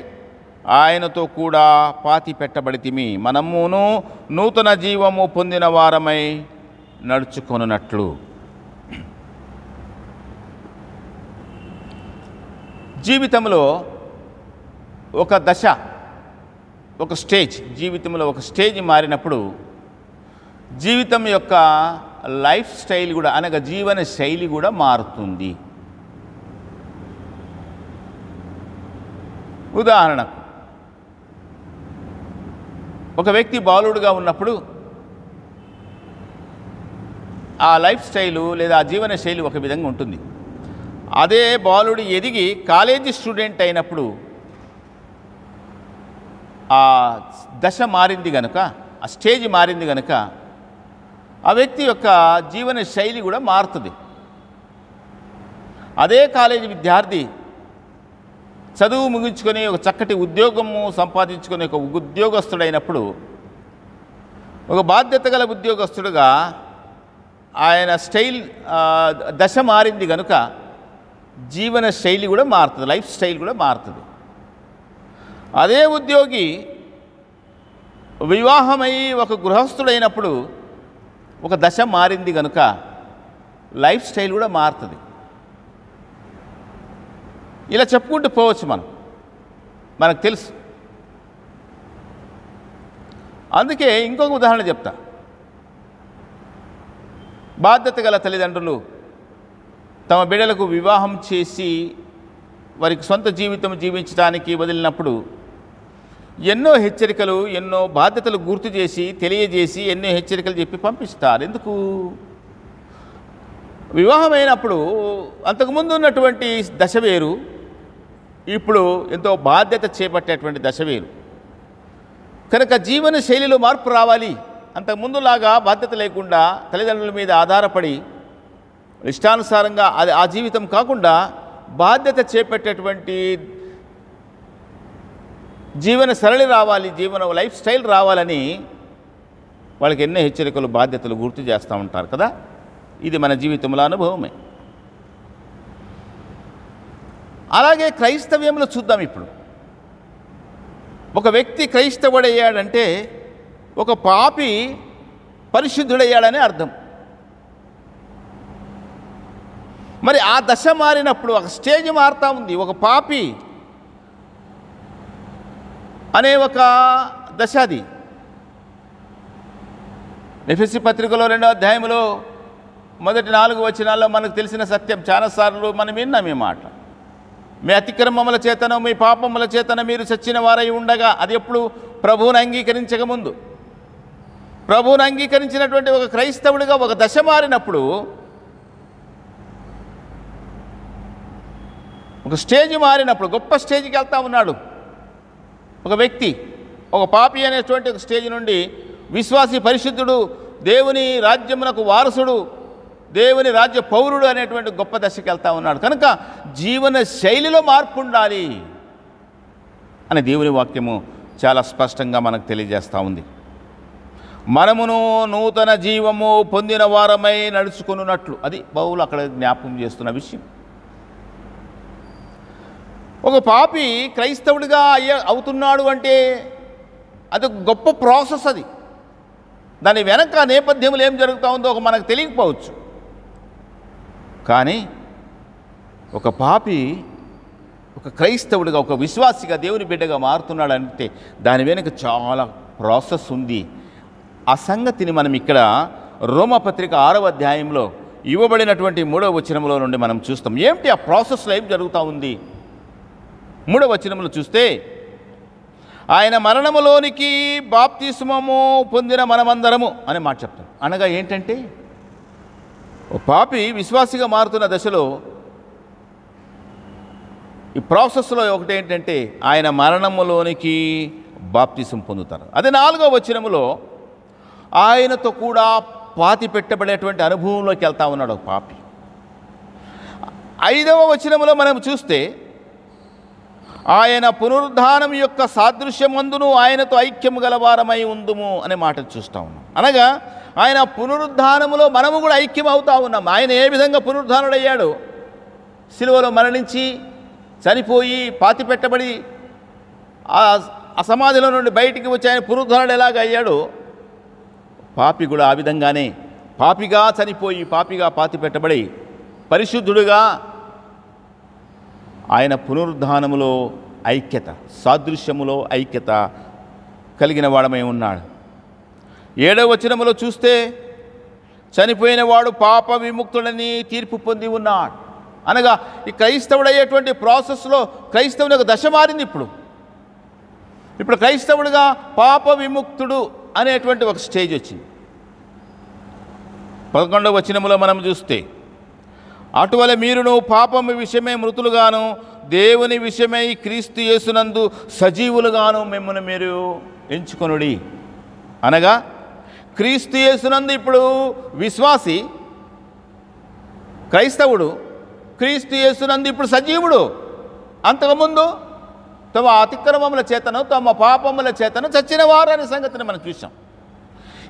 [SPEAKER 2] ఆయనతో కూడా పాతి పెట్టబడితిమి. మనమును నూతన జీవము పొందిన వారమై నడుచుకొనున్నట్లు. జీవితంలో ఒక దశ, ఒక స్టేజ్, జీవితంలో ఒక స్టేజ్ మారినప్పుడు జీవితం యొక్క లైఫ్ స్టైల్ కూడా, అనగా జీవన శైలి కూడా మారుతుంది. ఉదాహరణకు ఒక వ్యక్తి బాలుడుగా ఉన్నప్పుడు ఆ లైఫ్ స్టైలు లేదా ఆ జీవన శైలి ఒక విధంగా ఉంటుంది. అదే బాలుడు ఎదిగి కాలేజీ స్టూడెంట్ అయినప్పుడు ఆ దశ మారింది కనుక, ఆ స్టేజ్ మారింది కనుక ఆ వ్యక్తి యొక్క జీవన శైలి కూడా మారుతుంది. అదే కాలేజీ విద్యార్థి చదువు ముగించుకొని ఒక చక్కటి ఉద్యోగము సంపాదించుకొని ఒక ఉద్యోగస్తుడైనప్పుడు, ఒక బాధ్యత గల ఉద్యోగస్తుడుగా ఆయన స్టైల్ దశ మారింది కనుక జీవన శైలి కూడా మారుతుంది, లైఫ్ స్టైల్ కూడా మారుతుంది. అదే ఉద్యోగి వివాహమై ఒక గృహస్థుడైనప్పుడు ఒక దశ మారింది కనుక లైఫ్ స్టైల్ కూడా మారుతుంది. ఇలా చెప్పుకుంటూ పోవచ్చు. మనకు తెలుసు. అందుకే ఇంకొక ఉదాహరణ చెప్తా. బాధ్యత గల తల్లిదండ్రులు తమ బిడ్డలకు వివాహం చేసి వారికి సొంత జీవితం జీవించడానికి వదిలినప్పుడు ఎన్నో హెచ్చరికలు, ఎన్నో బాధ్యతలు గుర్తు చేసి తెలియజేసి ఎన్నో హెచ్చరికలు చెప్పి పంపిస్తారు. ఎందుకు? వివాహమైనప్పుడు అంతకుముందు ఉన్నటువంటి దశ వేరు, ఇప్పుడు ఎంతో బాధ్యత చేపట్టేటువంటి దశ వేరు కనుక జీవన శైలిలో మార్పు రావాలి. అంతకుముందులాగా బాధ్యత లేకుండా తల్లిదండ్రుల మీద ఆధారపడి ఇష్టానుసారంగా అది ఆ జీవితం కాకుండా బాధ్యత చేపట్టేటువంటి జీవన సరళి రావాలి, జీవన లైఫ్ స్టైల్ రావాలని వాళ్ళకి ఎన్నో హెచ్చరికలు, బాధ్యతలు గుర్తు చేస్తూ ఉంటారు కదా. ఇది మన జీవితంలో అనుభవమే. అలాగే క్రైస్తవ్యంలో చూద్దాం. ఇప్పుడు ఒక వ్యక్తి క్రైస్తవుడయ్యాడంటే ఒక పాపి పరిశుద్ధుడయ్యాడని అర్థం. మరి ఆ దశ మారినప్పుడు ఒక స్టేజ్ మారుతూ ఉంది. ఒక పాపి అనే ఒక దశ అది. ఎఫెసీ పత్రికలో 2వ అధ్యాయంలో మొదటి 4 వచనాల్లో మనకు తెలిసిన సత్యం చాలాసార్లు మనం విన్నాం. ఈ మాట, మీ అతిక్రమముల చేతను మీ పాపముల చేతను మీరు చచ్చిన వారై ఉండగా, అది ఎప్పుడు ప్రభువును అంగీకరించక ముందు. ప్రభువును అంగీకరించినటువంటి ఒక క్రైస్తవుడిగా ఒక దశ మారినప్పుడు, ఒక స్టేజ్ మారినప్పుడు, గొప్ప స్టేజ్కి వెళ్తా ఉన్నాడు ఒక వ్యక్తి. ఒక పాపి అనేటువంటి ఒక స్టేజ్ నుండి విశ్వాసి, పరిశుద్ధుడు, దేవుని రాజ్యమునకు వారసుడు, దేవుని రాజ్య పౌరుడు అనేటువంటి గొప్ప దశకి వెళ్తా ఉన్నాడు. కనుక జీవన శైలిలో మార్పు ఉండాలి అని దేవుని వాక్యము చాలా స్పష్టంగా మనకు తెలియజేస్తూ ఉంది. మనమును నూతన జీవము పొందిన వారమై నడుచుకున్నట్లు, అది పౌలు అక్కడ జ్ఞాపకం చేస్తున్న విషయం. ఒక పాపి క్రైస్తవుడిగా అవుతున్నాడు అంటే అది గొప్ప ప్రాసెస్. అది దాని వెనక నేపథ్యంలో ఏం జరుగుతూ ఉందో మనకు తెలియకపోవచ్చు. కానీ ఒక పాపి ఒక క్రైస్తవుడిగా, ఒక విశ్వాసిగా, దేవుని బిడ్డగా మారుతున్నాడంటే దాని వెనుక చాలా ప్రాసెస్ ఉంది. ఆ సంగతిని మనం ఇక్కడ రోమాపత్రిక 6వ అధ్యాయంలో ఇవ్వబడినటువంటి 3వ వచనంలో నుండి మనం చూస్తాం. ఏమిటి ఆ ప్రాసెస్లో ఏం జరుగుతూ ఉంది? 3వ వచనంలో చూస్తే, ఆయన మరణములోనికి బాప్తిస్మము పొందిన మనమందరము అనే మాట చెప్తాం. అనగా ఏంటంటే, ఓ పాపి విశ్వాసిగా మారుతున్న దశలో ఈ ప్రాసెస్లో ఒకటి ఏంటంటే ఆయన మరణములోనికి బాప్తిసం పొందుతారు. అదే 4వ వచనములో ఆయనతో కూడా పాతి పెట్టబడేటువంటి అనుభవంలోకి వెళ్తా ఉన్నాడు ఒక పాపి. 5వ వచనములో మనం చూస్తే ఆయన పునరుద్ధానం యొక్క సాదృశ్యమందును ఆయనతో ఐక్యము గలవారమై ఉందుము అనే మాట చూస్తూ ఉన్నాం. అనగా ఆయన పునరుద్ధానములో మనము కూడా ఐక్యం అవుతా ఉన్నాం. ఆయన ఏ విధంగా పునరుద్ధానుడయ్యాడు, సిలువలో మరణించి చనిపోయి పాతిపెట్టబడి ఆ సమాధిలో నుండి బయటికి వచ్చి ఆయన పునరుద్ధానుడు ఎలాగ అయ్యాడో, పాపి కూడా ఆ విధంగానే పాపిగా చనిపోయి పాపిగా పాతిపెట్టబడి పరిశుద్ధుడుగా ఆయన పునరుద్ధానములో ఐక్యత, సాదృశ్యములో ఐక్యత కలిగిన వాడమై ఉన్నాడు. 7వ వచనములో చూస్తే చనిపోయిన వాడు పాప విముక్తుడని తీర్పు పొంది ఉన్నాడు. అనగా ఈ క్రైస్తవుడు అయ్యేటువంటి ప్రాసెస్లో క్రైస్తవుని ఒక దశ మారింది. ఇప్పుడు క్రైస్తవుడిగా పాప విముక్తుడు అనేటువంటి ఒక స్టేజ్ వచ్చింది. 11వ వచనములో మనం చూస్తే అటువల మీరును పాపము విషయమై మృతులుగాను దేవుని విషయమై క్రీస్తు యేసునందు సజీవులుగాను మిమ్మల్ని మీరు ఎంచుకొనుడి. అనగా క్రీస్తు యేసునందు ఇప్పుడు విశ్వాసి క్రైస్తవుడు క్రీస్తు యేసునందు ఇప్పుడు సజీవుడు. అంతకుముందు తమ అతిక్రమముల చేతను తమ పాపముల చేతను చచ్చిన వారు అనే సంగతిని మనం చూసాం.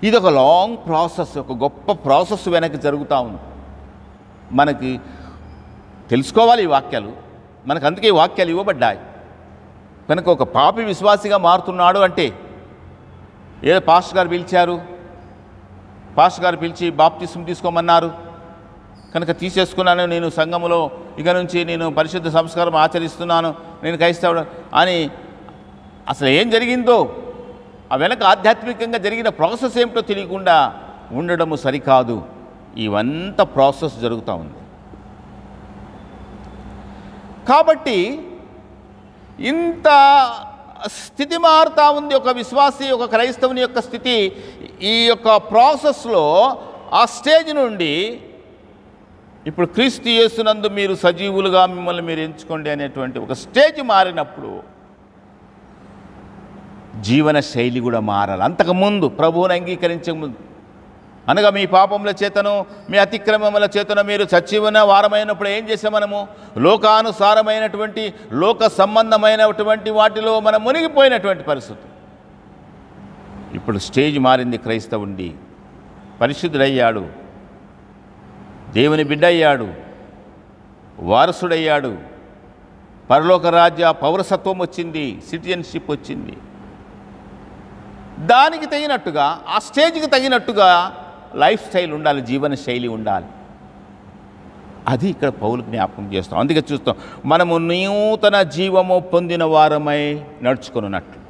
[SPEAKER 2] ఇది ఒక లాంగ్ ప్రాసెస్, ఒక గొప్ప ప్రాసెస్ వెనక్కి జరుగుతూ ఉంది. మనకి తెలుసుకోవాలి ఈ వాక్యాలు, మనకు అందుకే ఈ వాక్యాలు ఇవ్వబడ్డాయి. కనుక ఒక పాపి విశ్వాసిగా మారుతున్నాడు అంటే ఏదో పాస్టర్ గారు పిలిచారు, పాస్టర్ గారు పిలిచి బాప్తిస్మం తీసుకోమన్నారు కనుక తీసేసుకున్నాను, నేను సంఘములో ఇక నుంచి నేను పరిశుద్ధ సంస్కారం ఆచరిస్తున్నాను, నేను క్రైస్తవుడు అని అసలు ఏం జరిగిందో ఆ వెనక ఆధ్యాత్మికంగా జరిగిన ప్రాసెస్ ఏమిటో తెలియకుండా ఉండడము సరికాదు. ఇవంతా ప్రాసెస్ జరుగుతూ ఉంది. కాబట్టి ఇంత స్థితి మారుతూ ఉంది ఒక విశ్వాసి, ఒక క్రైస్తవుని యొక్క స్థితి. ఈ యొక్క ప్రాసెస్లో ఆ స్టేజ్ నుండి ఇప్పుడు క్రీస్తు యేసునందు మీరు సజీవులుగా మిమ్మల్ని మీరు ఎంచుకోండి అనేటువంటి ఒక స్టేజ్ మారినప్పుడు జీవన శైలి కూడా మారాలి. అంతకుముందు ప్రభువుని అంగీకరించే ముందు అనగా మీ పాపముల చేతను మీ అతిక్రమముల చేతను మీరు చచ్చివున్న వారమైనప్పుడు ఏం చేసాం? మనము లోకానుసారమైనటువంటి లోక సంబంధమైనటువంటి వాటిలో మనం మునిగిపోయినటువంటి పరిస్థితి. ఇప్పుడు స్టేజ్ మారింది. క్రైస్తవుండి పరిశుద్ధుడయ్యాడు, దేవుని బిడ్డ అయ్యాడు, వారసుడయ్యాడు, పరలోక రాజ్య పౌరసత్వం వచ్చింది, సిటిజన్షిప్ వచ్చింది. దానికి తగినట్టుగా ఆ స్టేజ్కి తగినట్టుగా లైఫ్ స్టైల్ ఉండాలి, జీవన శైలి ఉండాలి. అది ఇక్కడ పౌలు జ్ఞాపకం చేస్తాం. అందుకే చూస్తాం మనము నూతన జీవము పొందిన వారమై నడుచుకున్నట్లు.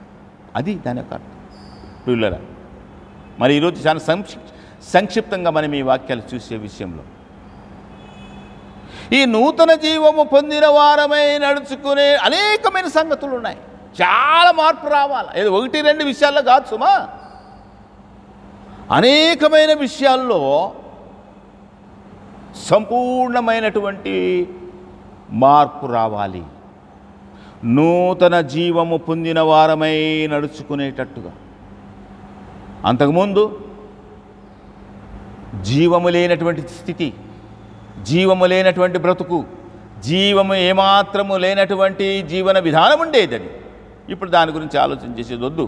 [SPEAKER 2] అది దాని యొక్క అర్థం. పిల్లరా, మరి ఈరోజు చాలా సంక్షిప్తంగా మనం ఈ వాక్యాలు చూసే విషయంలో ఈ నూతన జీవము పొందిన వారమై నడుచుకునే అనేకమైన సంగతులు ఉన్నాయి. చాలా మార్పు రావాలి. ఏదో 1-2 విషయాల్లో కాదు సుమా, అనేకమైన విషయాల్లో సంపూర్ణమైనటువంటి మార్పు రావాలి. నూతన జీవము పొందిన వారమై నడుచుకునేటట్టుగా. అంతకుముందు జీవము లేనటువంటి స్థితి, జీవము లేనటువంటి బ్రతుకు, జీవము ఏమాత్రము లేనటువంటి జీవన విధానం ఉండేదని. ఇప్పుడు దాని గురించి ఆలోచన చేసేది వద్దు.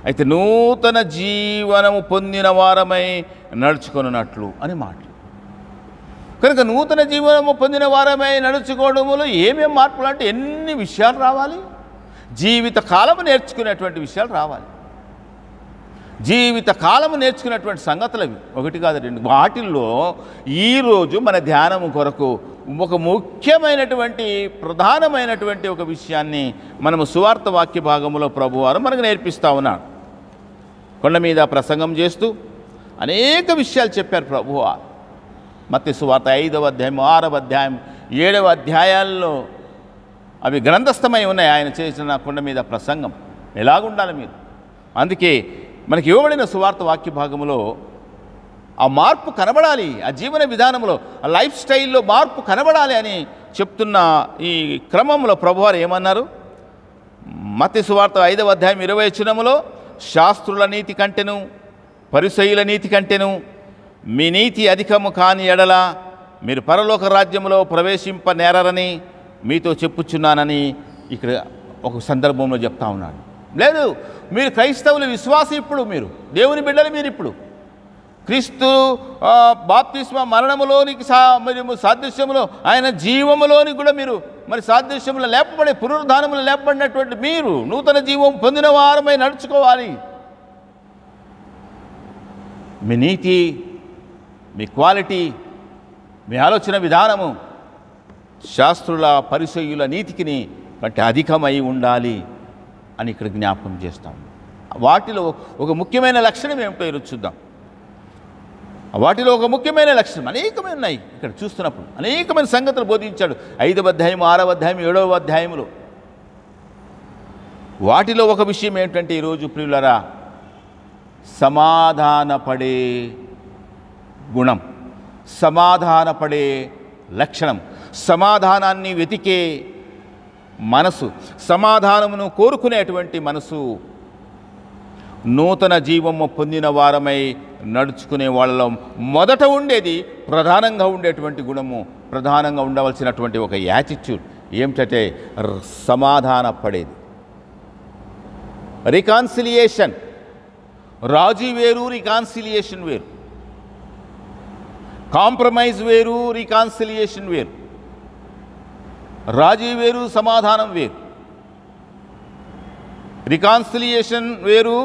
[SPEAKER 2] అయితే నూతన జీవనము పొందిన వారమై నడుచుకొనున్నట్లు అని మాటలు. కనుక నూతన జీవనము పొందిన వారమై నడుచుకోవడంలో ఏమేం మార్పులు అంటే ఎన్ని విషయాలు రావాలి. జీవిత కాలము నేర్చుకునేటువంటి విషయాలు రావాలి. జీవిత కాలము నేర్చుకునేటువంటి సంగతులు అవి 1 కాదు 2. వాటిల్లో ఈరోజు మన ధ్యానము కొరకు ఒక ముఖ్యమైనటువంటి ప్రధానమైనటువంటి ఒక విషయాన్ని మనము సువార్త వాక్య భాగంలో ప్రభువారు మనకు నేర్పిస్తూ ఉన్నాడు. కొండ మీద ప్రసంగం చేస్తూ అనేక విషయాలు చెప్పారు ప్రభువారు. మత్తయి సువార్త 5వ అధ్యాయం, 6వ అధ్యాయం, 7వ అధ్యాయాల్లో అవి గ్రంథస్థమై ఉన్నాయి. ఆయన చేసిన కొండ మీద ప్రసంగం ఎలాగుండాలి మీరు. అందుకే మనకి ఇవ్వబడిన సువార్త వాక్య భాగంలో ఆ మార్పు కనబడాలి, ఆ జీవన విధానంలో, ఆ లైఫ్ స్టైల్లో మార్పు కనబడాలి అని చెప్తున్న ఈ క్రమంలో ప్రభువారు ఏమన్నారు? మత్తయి సువార్త 5వ అధ్యాయం 20వ వచనములో శాస్త్రుల నీతి కంటెను పరిసయ్యుల నీతి కంటెను మీ నీతి అధికము కాని ఎడల మీరు పరలోక రాజ్యంలో ప్రవేశింపనేరని మీతో చెప్పుచున్నానని ఇక్కడ ఒక సందర్భంలో చెప్తా ఉన్నాడు. లేదు, మీరు క్రైస్తవులు, విశ్వాసి, ఇప్పుడు మీరు దేవుని బిడ్డలు. మీరు ఇప్పుడు క్రీస్తు బాప్తిస్మ మరణములోనికి మరి సాదృశ్యములో ఆయన జీవములోనికి కూడా మీరు మరి సాదృశ్యములో లేపబడే పునరుద్ధానములో లేపబడినటువంటి మీరు నూతన జీవం పొందిన వారమై నడుచుకోవాలి. మీ నీతి, మీ క్వాలిటీ, మీ ఆలోచన విధానము శాస్త్రుల పరిసయ్యుల నీతికిని కంటే అధికమై ఉండాలి అని ఇక్కడ జ్ఞాపకం చేస్తాం. వాటిలో ఒక ముఖ్యమైన లక్షణం ఏమిటో ఈరోజు చూద్దాం. వాటిలో ఒక ముఖ్యమైన లక్షణం అనేకమైన ఉన్నాయి. ఇక్కడ చూస్తున్నప్పుడు అనేకమైన సంగతులు బోధించాడు 5వ అధ్యాయం, 6వ అధ్యాయం, 7వ అధ్యాయములో. వాటిలో ఒక విషయం ఏంటంటే ఈరోజు ప్రియులరా, సమాధానపడే గుణం, సమాధానపడే లక్షణం, సమాధానాన్ని వెతికే మనసు, సమాధానమును కోరుకునేటువంటి మనసు, నూతన జీవము పొందిన వారమై నడుచుకునే వాళ్ళలో మొదట ఉండేది, ప్రధానంగా ఉండేటువంటి గుణము, ప్రధానంగా ఉండవలసినటువంటి ఒక యాటిట్యూడ్ ఏమిటంటే సమాధానపడేది. రికాన్సిలియేషన్, రాజీ వేరు, రికాన్సిలియేషన్ వేరు. కాంప్రమైజ్ వేరు, రికాన్సిలియేషన్ వేరు. రాజీ వేరు, సమాధానం వేరు. రికాన్సిలియేషన్ వేరు,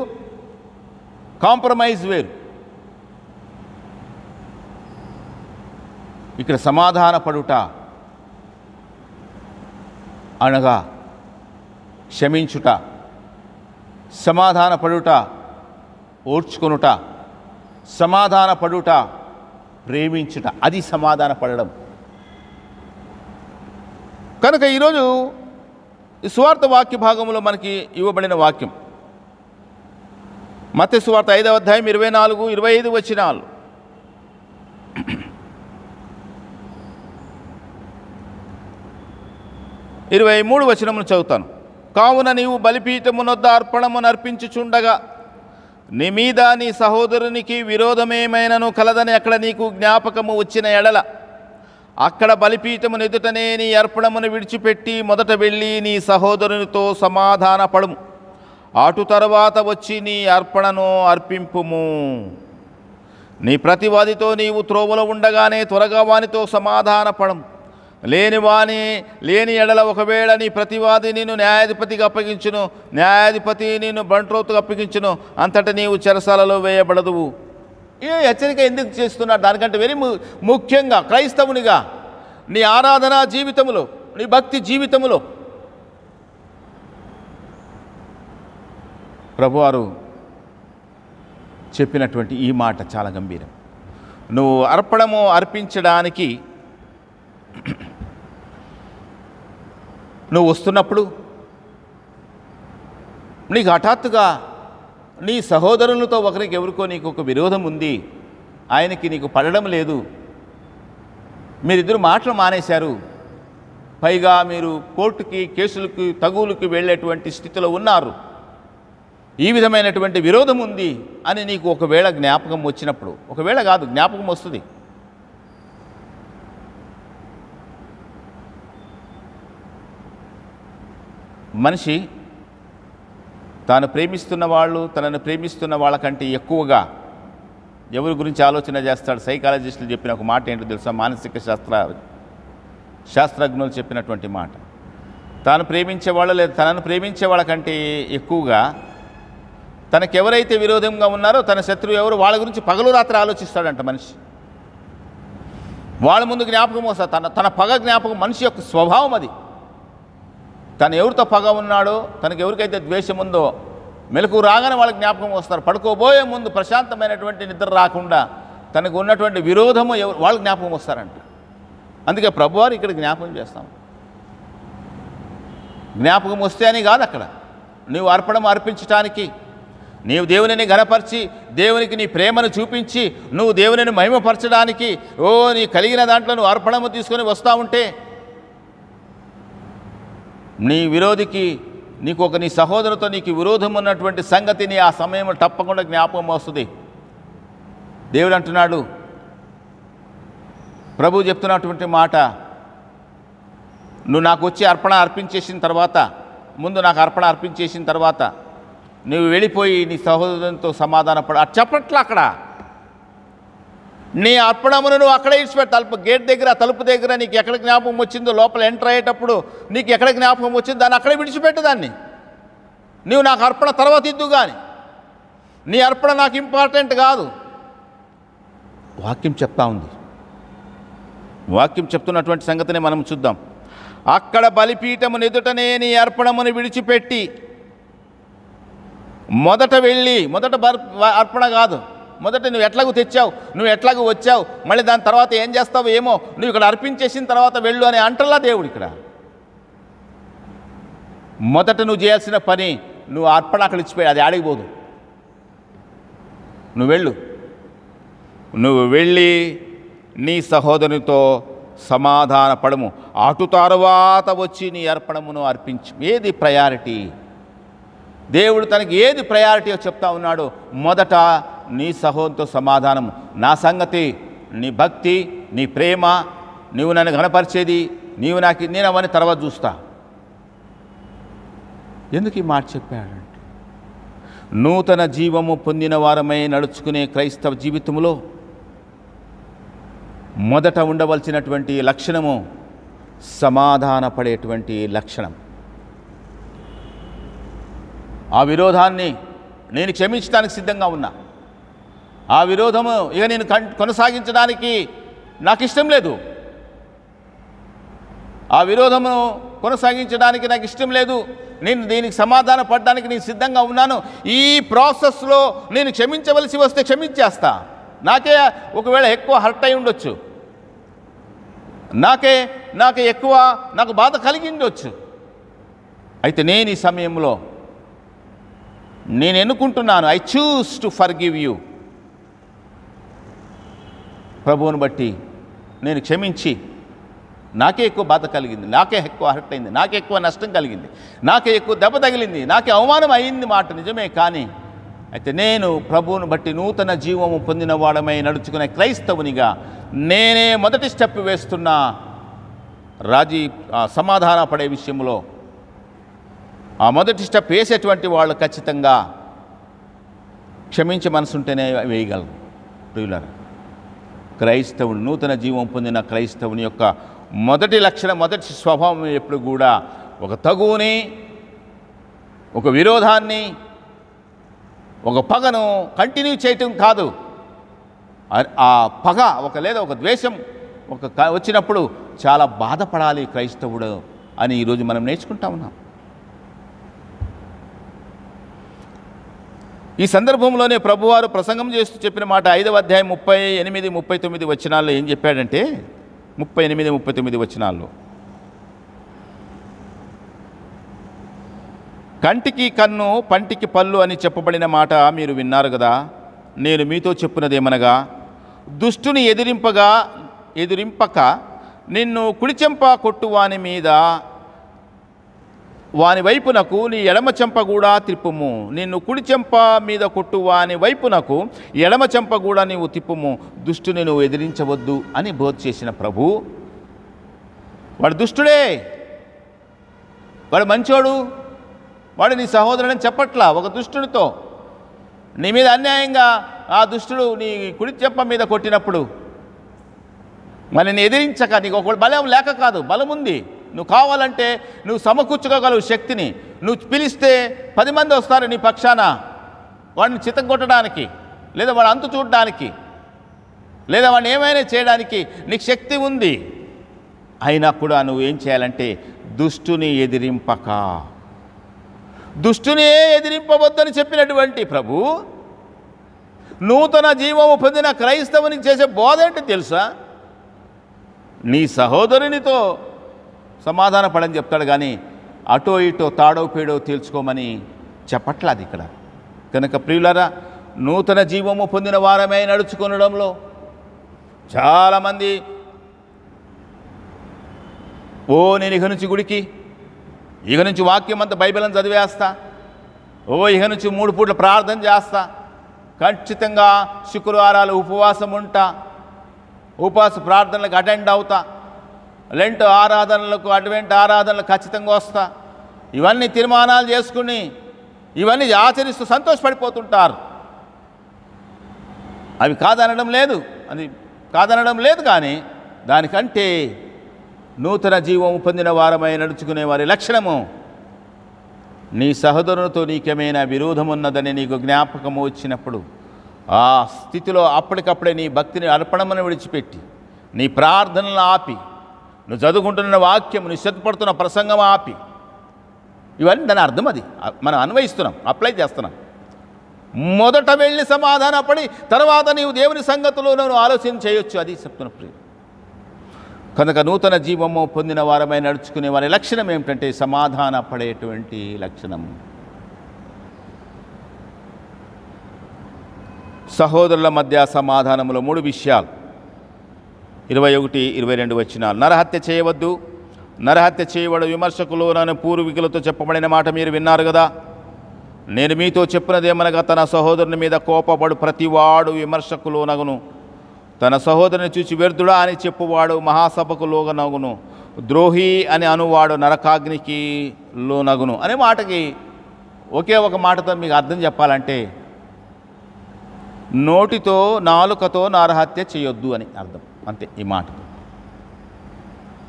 [SPEAKER 2] కాంప్రమైజ్ వేరు. ఇక్కడ సమాధాన పడుట అనగా క్షమించుట, సమాధాన పడుట ఓర్చుకొనుట, సమాధాన పడుట ప్రేమించుట, అది సమాధాన పడడం. కనుక ఈరోజు ఈ సువార్త వాక్య భాగంలో మనకి ఇవ్వబడిన వాక్యం మత్తయి సువార్త 5వ అధ్యాయం 24, 25 వచనాలు. 23 వచనమును చదువుతాను. కావున నీవు బలిపీఠమునొద్ద అర్పణమును అర్పించుచుండగా నీ మీద నీ సహోదరునికి విరోధమేమైనను కలదని అక్కడ నీకు జ్ఞాపకము వచ్చిన ఎడల అక్కడ బలిపీఠమును ఎదుటనే నీ అర్పణమును విడిచిపెట్టి మొదట వెళ్ళి నీ సహోదరునితో సమాధాన పడుము. అటు తరువాత వచ్చి నీ అర్పణను అర్పింపుము. నీ ప్రతివాదితో నీవు త్రోవలో ఉండగానే త్వరగా వానితో సమాధాన పడము. లేని ఎడల ఒకవేళ నీ ప్రతివాది నిన్ను న్యాయాధిపతికి అప్పగించును, న్యాయాధిపతి నిన్ను బంట్రోతుకు అప్పగించును, అంతటా నీవు చెరసాలలో వేయబడదువు. ఈ హెచ్చరిక ఎందుకు చేస్తున్నాడు? దానికంటే వెరీ ముఖ్యంగా క్రైస్తవునిగా నీ ఆరాధనా జీవితంలో, నీ భక్తి జీవితంలో ప్రభువారు చెప్పినటువంటి ఈ మాట చాలా గంభీరం. నువ్వు అర్పణము అర్పించడానికి నువ్వు వస్తున్నప్పుడు నీకు హఠాత్తుగా నీ సహోదరులతో ఒకరికి ఎవరికో నీకు ఒక విరోధం ఉంది, ఆయనకి నీకు పడడం లేదు, మీరిద్దరు మాటలు మానేశారు, పైగా మీరు కోర్టుకి కేసులకి తగువులకి వెళ్ళేటువంటి స్థితిలో ఉన్నారు, ఈ విధమైనటువంటి విరోధం ఉంది అని నీకు ఒకవేళ జ్ఞాపకం వచ్చినప్పుడు, ఒకవేళ కాదు జ్ఞాపకం వస్తుంది, మనిషి తాను ప్రేమిస్తున్న వాళ్ళు తనను ప్రేమిస్తున్న వాళ్ళకంటే ఎక్కువగా ఎవరి గురించి ఆలోచన చేస్తాడు? సైకాలజిస్టులు చెప్పిన ఒక మాట ఏంటో తెలుసా? మానసిక శాస్త్రజ్ఞులు చెప్పినటువంటి మాట. తాను ప్రేమించేవాళ్ళు లేదా తనను ప్రేమించే వాళ్ళకంటే ఎక్కువగా తనకెవరైతే విరోధంగా ఉన్నారో, తన శత్రువు ఎవరు, వాళ్ళ గురించి పగలు రాత్రి ఆలోచిస్తాడంట మనిషి. వాళ్ళ ముందు జ్ఞాపకం వస్తుంది, తన పగ జ్ఞాపకం. మనిషి యొక్క స్వభావం అది. తను ఎవరితో పగ ఉన్నాడో, తనకు ఎవరికైతే ద్వేషం ఉందో, మెలకు రాగానే వాళ్ళకి జ్ఞాపకం వస్తారు. పడుకోబోయే ముందు ప్రశాంతమైనటువంటి నిద్ర రాకుండా తనకు ఉన్నటువంటి విరోధము వాళ్ళు జ్ఞాపకం వస్తారంట. అందుకే ప్రభువారు ఇక్కడ జ్ఞాపకం చేస్తాం. జ్ఞాపకం వస్తే అని కాదు, అక్కడ నీవు అర్పణం అర్పించటానికి, నీవు దేవునిని ఘనపరిచి దేవునికి నీ ప్రేమను చూపించి నువ్వు దేవునిని మహిమపరచడానికి నీ కలిగిన దాంట్లో నువ్వు అర్పణము తీసుకొని వస్తూ ఉంటే, నీ విరోధికి నీ సహోదరుతో నీకు విరోధం ఉన్నటువంటి సంగతిని ఆ సమయంలో తప్పకుండా జ్ఞాపకం వస్తుంది. దేవుడు అంటున్నాడు, ప్రభు చెప్తున్నటువంటి మాట, నువ్వు నాకు వచ్చి అర్పణ అర్పించేసిన తర్వాత, ముందు నాకు అర్పణ అర్పించేసిన తర్వాత నువ్వు వెళ్ళిపోయి నీ సహోదరునితో సమాధానపడ చెప్పట్లా. అక్కడ నీ అర్పణమును నువ్వు అక్కడే ఇచ్చిపెట్టు. గేట్ దగ్గర, తలుపు దగ్గర నీకు ఎక్కడ జ్ఞాపకం వచ్చిందో, లోపల ఎంటర్ అయ్యేటప్పుడు నీకు ఎక్కడ జ్ఞాపకం వచ్చిందో దాన్ని అక్కడే విడిచిపెట్టు. దాన్ని నీవు నాకు అర్పణ తర్వాత ఇద్దు, కానీ నీ అర్పణ నాకు ఇంపార్టెంట్ కాదు. వాక్యం చెప్తా ఉంది. వాక్యం చెప్తున్నటువంటి సంగతిని మనం చూద్దాం. అక్కడ బలిపీఠమును ఎదుటనే నీ అర్పణమును విడిచిపెట్టి మొదట వెళ్ళి, మొదట అర్పణ కాదు, మొదట నువ్వు ఎట్లాగూ తెచ్చావు, నువ్వు ఎట్లాగూ వచ్చావు, మళ్ళీ దాని తర్వాత ఏం చేస్తావు ఏమో, నువ్వు ఇక్కడ అర్పించేసిన తర్వాత వెళ్ళు అని అంటలా దేవుడు. ఇక్కడ మొదట నువ్వు చేయాల్సిన పని, నువ్వు అర్పణ అక్కడ ఇచ్చిపోయి అది ఆడిపోదు. నువ్వు వెళ్ళి నీ సహోదరునితో సమాధాన పడము, అటు తరువాత వచ్చి నీ అర్పణమును అర్పించు. ఏది ప్రయారిటీ? దేవుడు తనకి ఏది ప్రయారిటీ చెప్తా ఉన్నాడు. మొదట నీ సహోదరునితో సమాధానము. నా సంగతి, నీ భక్తి, నీ ప్రేమ, నీవు నన్ను గణపరిచేది, నేను అవన్నీ తర్వాత చూస్తా. ఎందుకు ఈ మాట చెప్పాడంటే, నూతన జీవము పొందిన వారమై నడుచుకునే క్రైస్తవ జీవితంలో మొదట ఉండవలసినటువంటి లక్షణము సమాధాన పడేటువంటి లక్షణం. ఆ విరోధాన్ని నేను క్షమించడానికి సిద్ధంగా ఉన్నా. ఆ విరోధము ఇక నేను కొనసాగించడానికి నాకు ఇష్టం లేదు. ఆ విరోధమును కొనసాగించడానికి నాకు ఇష్టం లేదు. నేను దీనికి సమాధాన పడడానికి నేను సిద్ధంగా ఉన్నాను. ఈ ప్రాసెస్లో నేను క్షమించవలసి వస్తే క్షమించేస్తా. నాకే ఒకవేళ ఎక్కువ హర్ట్ అయి ఉండొచ్చు, నాకే ఎక్కువ నాకు బాధ కలిగి ఉండొచ్చు. అయితే నేను ఈ సమయంలో నేను ఎన్నుకుంటున్నాను, I choose to forgive you. ప్రభువుని బట్టి నేను క్షమించి, నాకే ఎక్కువ బాధ కలిగింది, నాకే ఎక్కువ హర్ట్ అయింది, నాకే ఎక్కువ నష్టం కలిగింది, నాకే ఎక్కువ దెబ్బ తగిలింది, నాకే అవమానం అయింది, మాట నిజమే. కానీ అయితే నేను ప్రభువును బట్టి నూతన జీవము పొందిన వాడమై నడుచుకునే క్రైస్తవునిగా నేనే మొదటి స్టెప్ వేస్తున్నా. సమాధాన పడే విషయంలో ఆ మొదటి స్టెప్ వేసేటువంటి వాళ్ళు ఖచ్చితంగా క్షమించే మనసుంటేనే వేయగలరు. ప్రియులారా, క్రైస్తవుడు, నూతన జీవం పొందిన క్రైస్తవుని యొక్క మొదటి లక్షణం, మొదటి స్వభావం ఎప్పుడు కూడా ఒక తగువుని, ఒక విరోధాన్ని, ఒక పగను కంటిన్యూ చేయటం కాదు. ఆ పగ లేదా ఒక ద్వేషం వచ్చినప్పుడు చాలా బాధపడాలి క్రైస్తవుడు అని ఈరోజు మనం నేర్చుకుంటా ఉన్నాం. ఈ సందర్భంలోనే ప్రభువారు ప్రసంగం చేస్తూ చెప్పిన మాట 5వ అధ్యాయం 38, 39 వచనాల్లో ఏం చెప్పాడంటే, 38, 39 వచనాల్లో, కంటికి కన్ను పంటికి పళ్ళు అని చెప్పబడిన మాట మీరు విన్నారు కదా. నేను మీతో చెప్పున్నదేమనగా, దుష్టుని ఎదిరింపక నిన్ను కుడిచెంప కొట్టు వాని వైపునకు నీ ఎడమ చెంప కూడా తిప్పుము. నిన్ను కుడి చెంప మీద కొట్టు వాని వైపునకు ఎడమ చెంప కూడా నీవు తిప్పుము. దుష్టుని నువ్వు ఎదిరించవద్దు అని బోధ చేసిన ప్రభు, వాడు దుష్టుడే, వాడు మంచోడు, వాడు నీ సహోదరుడని చెప్పట్లా. ఒక దుష్టునితో నీ మీద అన్యాయంగా ఆ దుష్టుడు నీ కుడి చెంప మీద కొట్టినప్పుడు మనని ఎదిరించక, నీకు ఒక బలం లేక కాదు, బలం ఉంది. నువ్వు కావాలంటే నువ్వు సమకూర్చుకోగలవు శక్తిని. నువ్వు పిలిస్తే 10 మంది వస్తారు నీ పక్షాన వాడిని చితగొట్టడానికి, లేదా వాడు అంతు చూడడానికి, లేదా వాడిని ఏమైనా చేయడానికి నీకు శక్తి ఉంది. అయినా కూడా నువ్వు ఏం చేయాలంటే దుష్టుని ఎదిరింపక, దుష్టుని ఎదిరింపవద్దని చెప్పినటువంటి ప్రభు నూతన జీవము పొందిన క్రైస్తవునికి చేసే బోధ ఏంటి తెలుసా? నీ సహోదరునితో సమాధాన పడని చెప్తాడు, కానీ అటో ఇటో తాడో పేడో తేల్చుకోమని చెప్పట్లేదు ఇక్కడ. కనుక ప్రియులారా, నూతన జీవము పొందిన వారమే నడుచుకొనడంలో చాలామంది నేను ఇక నుంచి గుడికి, ఇక నుంచి వాక్యం అంతా బైబిల్ అని చదివేస్తా, ఇక నుంచి 3 పూట్ల ప్రార్థన చేస్తా, ఖచ్చితంగా శుక్రవారాలు ఉపవాసం ఉంటా, ఉపవాస ప్రార్థనలకు అటెండ్ అవుతా, లెంట్ ఆరాధనలకు అడ్వెంట్ ఆరాధనలకు ఖచ్చితంగా వస్తా, ఇవన్నీ తీర్మానాలు చేసుకుని ఇవన్నీ ఆచరిస్తూ సంతోషపడిపోతుంటారు. అవి కాదనడం లేదు, కానీ దానికంటే నూతన జీవము పొందిన వారమై నడుచుకునే వారి లక్షణము నీ సహోదరునితో నీకేమైనా విరోధం ఉన్నదని నీకు జ్ఞాపకము వచ్చినప్పుడు ఆ స్థితిలో అప్పటికప్పుడే నీ భక్తిని అర్పణమును విడిచిపెట్టి నీ ప్రార్థనలు ఆపి, నువ్వు చదువుకుంటున్న వాక్యం, నువ్వు సిద్ధపడుతున్న ప్రసంగం ఆపి, ఇవన్నీ దాని అర్థం. అది మనం అన్వయిస్తున్నాం, అప్లై చేస్తున్నాం. మొదట వెళ్ళి సమాధానపడి తర్వాత నీవు దేవుని సంగతులు నువ్వు ఆలోచన చేయొచ్చు. అది చెప్తున్న ప్రియ. కనుక నూతన జీవము పొందిన వారమై నడుచుకునే వారి లక్షణం ఏమిటంటే సమాధాన పడేటువంటి లక్షణం. సహోదరుల మధ్య సమాధానములో 3 విషయాలు 21, 22 వచనాలు. నరహత్య చేయవద్దు, నరహత్య చేయబడు విమర్శకులు నన్ను పూర్వీకులతో చెప్పబడిన మాట మీరు విన్నారు కదా. నేను మీతో చెప్పినదేమనగా తన సహోదరుని మీద కోపపడు ప్రతివాడు విమర్శకు లోనగును, తన సహోదరుని చూచి వ్యర్థుడా అని చెప్పువాడు మహాసభకు లోనగును, ద్రోహి అని అనువాడు నరకాగ్నికి లోనగును అనే మాటకి ఒకే ఒక మాటతో మీకు అర్థం చెప్పాలంటే నోటితో నాలుకతో నరహత్య చేయొద్దు అని అర్థం, అంతే. ఈ మాటతో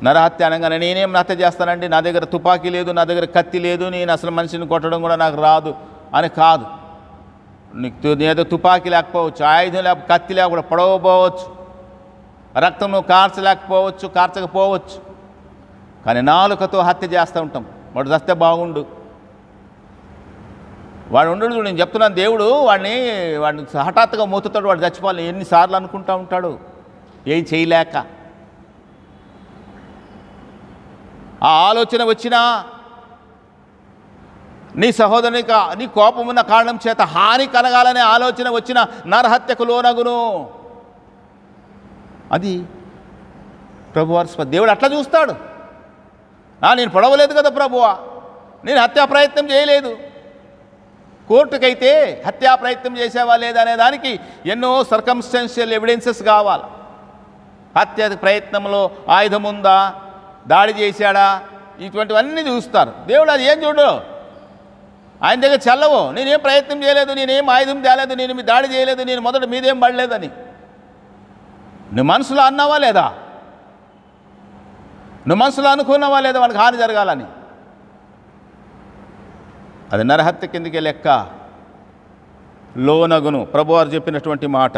[SPEAKER 2] నరహత్య అనగానే నేనేం హత్య చేస్తానండి, నా దగ్గర తుపాకీ లేదు, నా దగ్గర కత్తి లేదు, నేను అసలు మనిషిని కొట్టడం కూడా నాకు రాదు అని కాదు. నీకు ఏదో తుపాకీ లేకపోవచ్చు, ఆయుధం లేకపోతే కత్తి లేకుండా పడవపోవచ్చు, రక్తం నువ్వు కార్చకపోవచ్చు, కానీ నాలుకతో హత్య చేస్తూ ఉంటాం. వాడు చస్తే బాగుండు, వాడు ఉండడు. నేను చెప్తున్నాను, దేవుడు వాడిని హఠాత్తుగా మూతుతాడు, వాడు చచ్చిపోవాలి ఎన్నిసార్లు అనుకుంటూ ఉంటాడు, ఏం చేయలేక. ఆ ఆలోచన వచ్చినా నీ సహోదరునికి నీ కోపమున్న కారణం చేత హాని కలగాలనే ఆలోచన వచ్చిన నరహత్యకు లోనగును. అది ప్రభువారు దేవుడు అట్లా చూస్తాడు. నేను పొడవలేదు కదా ప్రభువా, నేను హత్యా ప్రయత్నం చేయలేదు. కోర్టుకైతే హత్యా ప్రయత్నం చేసేవా లేదా అనే దానికి ఎన్నో సర్కమ్స్టాన్షియల్ ఎవిడెన్సెస్ కావాలి. హత్య ప్రయత్నంలో ఆయుధం ఉందా, దాడి చేశాడా, ఇటువంటివన్నీ చూస్తారు. దేవుడు అది ఏం చూడు, ఆయన దగ్గర చల్లవు. నేనేం ప్రయత్నం చేయలేదు, నేనేం ఆయుధం తేలేదు, నేను మీ దాడి చేయలేదు, నేను మొదట మీదేం పడలేదని నువ్వు మనసులో అన్నావా లేదా, నువ్వు మనసులో అనుకున్నావా లేదా వాడికి హాని జరగాలని. అది నరహత్య కిందకే లెక్క. లోనగును ప్రభువారు చెప్పినటువంటి మాట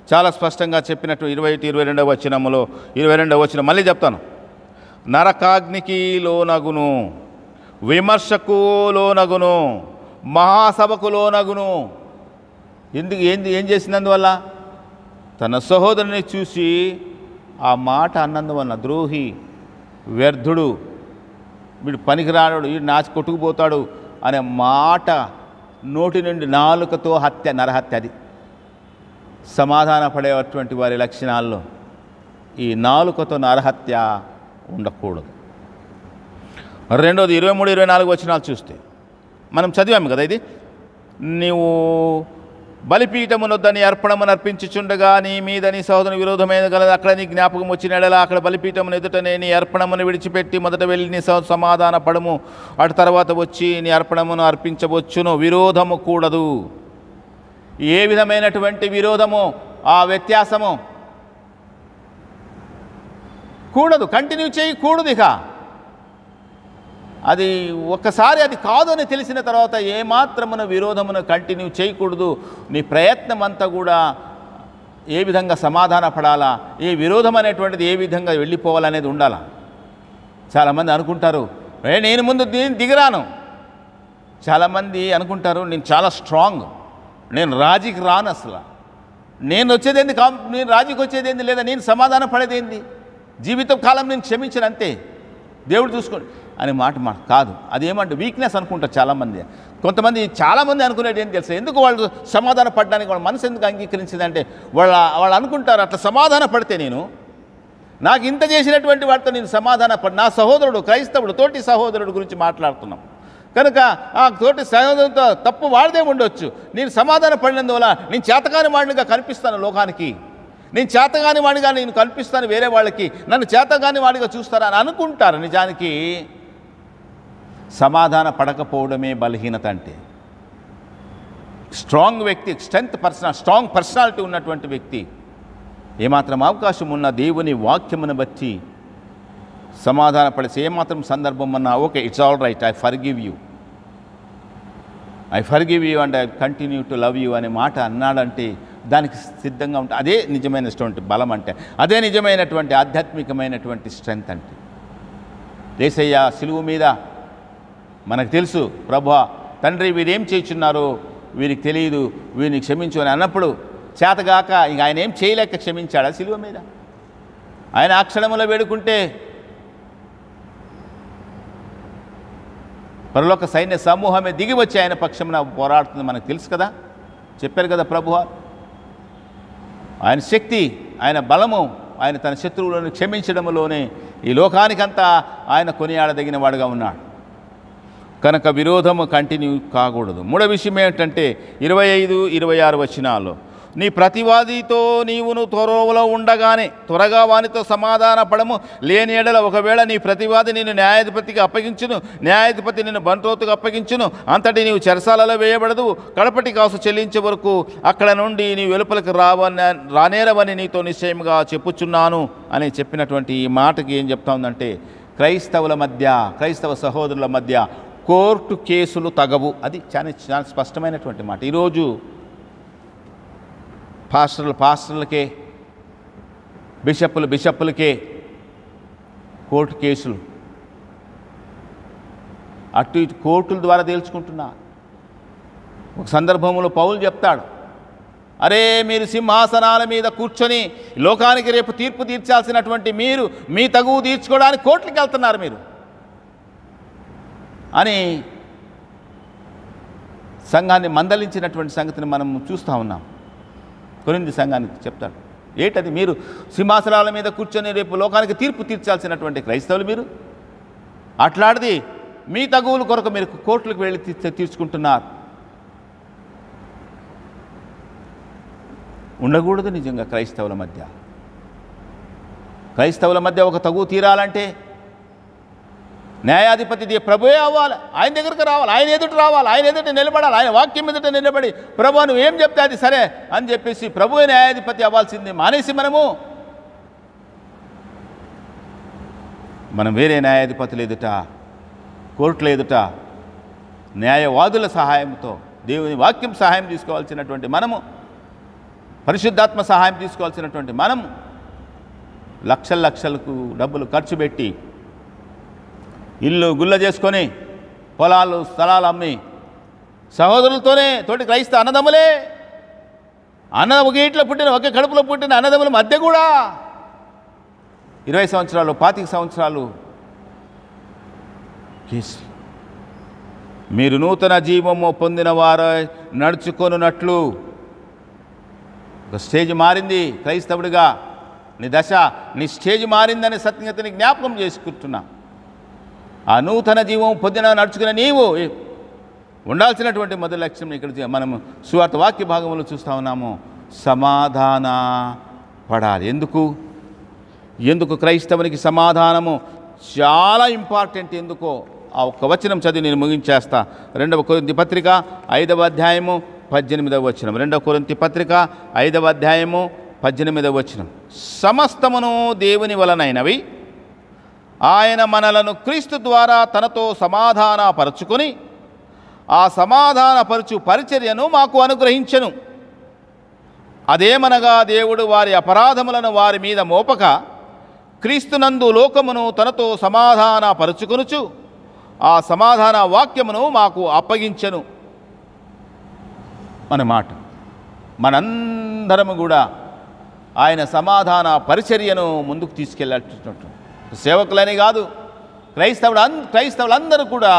[SPEAKER 2] చాలా స్పష్టంగా చెప్పినట్టు 21-22 వచనములో 22వ వచనం మళ్ళీ చెప్తాను. నరకాగ్నికి లోనగును, విమర్శకు లోనగును, మహాసభకు లోనగును. ఏం చేసినందువల్ల? తన సహోదరుని చూసి ఆ మాట అన్నందువల్ల. ద్రోహి, వ్యర్థుడు, వీడు పనికిరాడు, వీడు నాచి కొట్టుకుపోతాడు అనే మాట నోటి నుండి నాలుకతో హత్య, నరహత్య. అది సమాధాన పడేటువంటి వారి లక్షణాల్లో ఈ నాలుకతో నరహత్య ఉండకూడదు. రెండోది 23-24 వచనాలు చూస్తే మనం చదివాము కదా. ఇది నీవు బలిపీఠమునొద్దని అర్పణమును అర్పించుచుండగా నీ మీద నీ సహోదరుని విరోధమైన గలదు. అక్కడ నీ జ్ఞాపకం వచ్చినలా అక్కడ బలిపీఠమును ఎదుటనే నీ అర్పణమును విడిచిపెట్టి మొదట వెళ్ళి నీ సమాధాన పడము, అటు తర్వాత వచ్చి నీ అర్పణమును అర్పించవచ్చును. విరోధము కూడదు. ఏ విధమైనటువంటి విరోధము, ఆ వ్యత్యాసము కూడదు, కంటిన్యూ చేయకూడదు. ఇక అది ఒక్కసారి అది కాదు అని తెలిసిన తర్వాత ఏమాత్రమున విరోధమును కంటిన్యూ చేయకూడదు. నీ ప్రయత్నం అంతా కూడా ఏ విధంగా సమాధాన పడాలా, ఏ విరోధం అనేటువంటిది ఏ విధంగా వెళ్ళిపోవాలనేది ఉండాలా. చాలామంది అనుకుంటారు నేను ముందు దిగిరాను. చాలామంది అనుకుంటారు నేను చాలా స్ట్రాంగ్, నేను రాజీకి రాను, అసలు నేను వచ్చేదేంది, నేను రాజీకి వచ్చేదేంది, లేదా నేను సమాధాన పడేదేంది, జీవితం కాలం నేను క్షమించను అంతే, దేవుడు చూసుకోండి అనే మాట కాదు. అదేమంటే వీక్నెస్ అనుకుంటారు చాలామంది. చాలామంది అనుకునేది ఏం తెలుసు, ఎందుకు వాళ్ళు సమాధాన పడడానికి వాళ్ళ మనసు ఎందుకు అంగీకరించిందంటే వాళ్ళు అనుకుంటారు అట్లా సమాధాన పడితే నాకు ఇంత చేసినటువంటి వాటితో నేను సమాధాన నా సహోదరుడు, క్రైస్తవుడు, తోటి సహోదరుడు గురించి మాట్లాడుతున్నాం కనుక ఆ తోటి సహోదరుడితో తప్పు వాడిదే ఉండొచ్చు. నేను సమాధాన పడినందువల్ల నేను చేతకాని వాడినిగా కనిపిస్తాను లోకానికి. నేను చేతగాని వాడిగా నేను కనిపిస్తాను వేరే వాళ్ళకి, నన్ను చేతగాని వాడిగా చూస్తారని అనుకుంటారు. నిజానికి సమాధాన పడకపోవడమే బలహీనత అంటే. స్ట్రాంగ్ వ్యక్తి, స్ట్రాంగ్ పర్సనాలిటీ ఉన్నటువంటి వ్యక్తి ఏమాత్రం అవకాశం ఉన్న దేవుని వాక్యమును బట్టి సమాధాన పడితే ఏమాత్రం సందర్భం అన్నా okay, it's all right, I forgive you and I continue to love you అనే మాట అన్నాడంటే దానికి సిద్ధంగా ఉంటే అదే నిజమైనటువంటి బలం అంటే, అదే నిజమైనటువంటి ఆధ్యాత్మికమైనటువంటి స్ట్రెంగ్త్ అంటే. యేసయ్య సిలువ మీద మనకు తెలుసు, ప్రభువా తండ్రి వీరేం చేయుచున్నారో వీరికి తెలియదు, వీరిని క్షమించు అని అన్నప్పుడు చేతగాక ఇంక ఆయన ఏం చేయలేక క్షమించాడా సిలువ మీద? ఆయన ఆ క్షణంలో వేడుకుంటే పరలోక సైన్య సమూహమే దిగి వచ్చి ఆయన పక్షమున పోరాడుతుంది, మనకు తెలుసు కదా. చెప్పారు కదా ప్రభువా, ఆయన శక్తి, ఆయన బలము, ఆయన తన శత్రువులను క్షమించడంలోనే ఈ లోకానికంతా ఆయన కొనియాడదగిన వాడుగా ఉన్నాడు. కనుక విరోధము కంటిన్యూ కాకూడదు. మూడో విషయం ఏంటంటే 25, 26 వచనాల్లో, నీ ప్రతివాదితో నీవును త్వరలో ఉండగానే త్వరగా వానితో సమాధాన పడము, లేని ఎడల ఒకవేళ నీ ప్రతివాది నిన్ను న్యాయాధిపతికి అప్పగించును, న్యాయాధిపతి నిన్ను బంట్రోతుకు అప్పగించును, అంతటి నీవు చెరసాలలో వేయబడదు, కడపటి కాసు చెల్లించే వరకు అక్కడ నుండి నీ వెలుపలకు రానేరవని నీతో నిశ్చయముగా చెప్పుచున్నాను అని చెప్పినటువంటి ఈ మాటకి ఏం చెప్తా ఉందంటే, క్రైస్తవుల మధ్య, క్రైస్తవ సహోదరుల మధ్య కోర్టు కేసులు తగవు. అది చాలా స్పష్టమైనటువంటి మాట. ఈరోజు పాస్టర్లకే, బిషప్పులకే కోర్టు కేసులు, అటు ఇటు కోర్టుల ద్వారా తేల్చుకుంటున్నా. ఒక సందర్భంలో పౌలు చెప్తాడు, అరే మీరు సింహాసనాల మీద కూర్చొని లోకానికి రేపు తీర్పు తీర్చాల్సినటువంటి మీరు మీ తగువు తీర్చుకోవడానికి కోర్టులకు వెళ్తున్నారు మీరు అని సంఘాన్ని మందలించినటువంటి సంగతిని మనం చూస్తూ ఉన్నాం. కొరింథీ సంఘానికి చెప్తాడు, ఏంటది? మీరు సింహాసనాల మీద కూర్చొని రేపు లోకానికి తీర్పు తీర్చాల్సినటువంటి క్రైస్తవులు మీరు అట్లాంటిది మీ తగువుల కొరకు మీరు కోర్టులకు వెళ్ళి తీర్చుకుంటున్నారు. ఉండకూడదు నిజంగా క్రైస్తవుల మధ్య ఒక తగువు తీరాలంటే న్యాయాధిపతి ప్రభువే అవ్వాలి, ఆయన దగ్గరకు రావాలి, ఆయన ఎదుట రావాలి, ఆయన ఎదుట నిలబడాలి, ఆయన వాక్యం ఎదుట నిలబడి ప్రభు నువ్వు ఏం చెప్తే అది సరే అని చెప్పేసి ప్రభువే న్యాయాధిపతి అవ్వాల్సింది మానేసి మనం వేరే న్యాయాధిపతులు ఎదుట, కోర్టుల ఎదుట న్యాయవాదుల సహాయంతో దేవుని వాక్యం సహాయం తీసుకోవాల్సినటువంటి మనము, పరిశుద్ధాత్మ సహాయం తీసుకోవాల్సినటువంటి మనము లక్షలకు డబ్బులు ఖర్చు పెట్టి ఇల్లు గుల్ల చేసుకొని పొలాలు స్థలాలు అమ్మి సహోదరులతోనే తోటి క్రైస్తవ అన్నదమ్ములే, ఒక ఇంట్లో పుట్టిన ఒకే కడుపులో పుట్టిన అన్నదమ్ముల మధ్య కూడా 20 సంవత్సరాలు 25 సంవత్సరాలు కేసు. మీరు నూతన జీవము పొందిన వారు నడుచుకొనున్నట్లు ఒక స్టేజ్ మారింది క్రైస్తవుడిగా, నీ దశ, నీ స్టేజ్ మారిందని సత్యతని జ్ఞాపకం చేసుకుంటున్నా. ఆ నూతన జీవం పొందిన నడుచుకున్న నీవు ఉండాల్సినటువంటి మొదటి లక్ష్యం ఇక్కడ మనము సువార్త వాక్య భాగంలో చూస్తూ ఉన్నాము, సమాధాన పడాలి. ఎందుకు క్రైస్తవునికి సమాధానము చాలా ఇంపార్టెంట్? ఎందుకో ఆ ఒక్క వచనం చదివి నేను ముగించేస్తా. 2వ కొరింథీ పత్రిక 5వ అధ్యాయము 18వ వచనం. 2వ కొరింథీ పత్రిక 5వ అధ్యాయము 18వ వచనం. సమస్తమును దేవుని వలనైనవి, ఆయన మనలను క్రీస్తు ద్వారా తనతో సమాధానపరచుకొని ఆ సమాధానపరచు పరిచర్యను మాకు అనుగ్రహించెను. అదేమనగా దేవుడు వారి అపరాధములను వారి మీద మోపక క్రీస్తునందు లోకమును తనతో సమాధానపరచుకొనుచు ఆ సమాధాన వాక్యమును మాకు అప్పగించెను మన మాట. మనందరము కూడా ఆయన సమాధాన పరిచర్యను ముందుకు తీసుకెళ్ళేటట్టు సేవకులని కాదు, క్రైస్తవులందరూ కూడా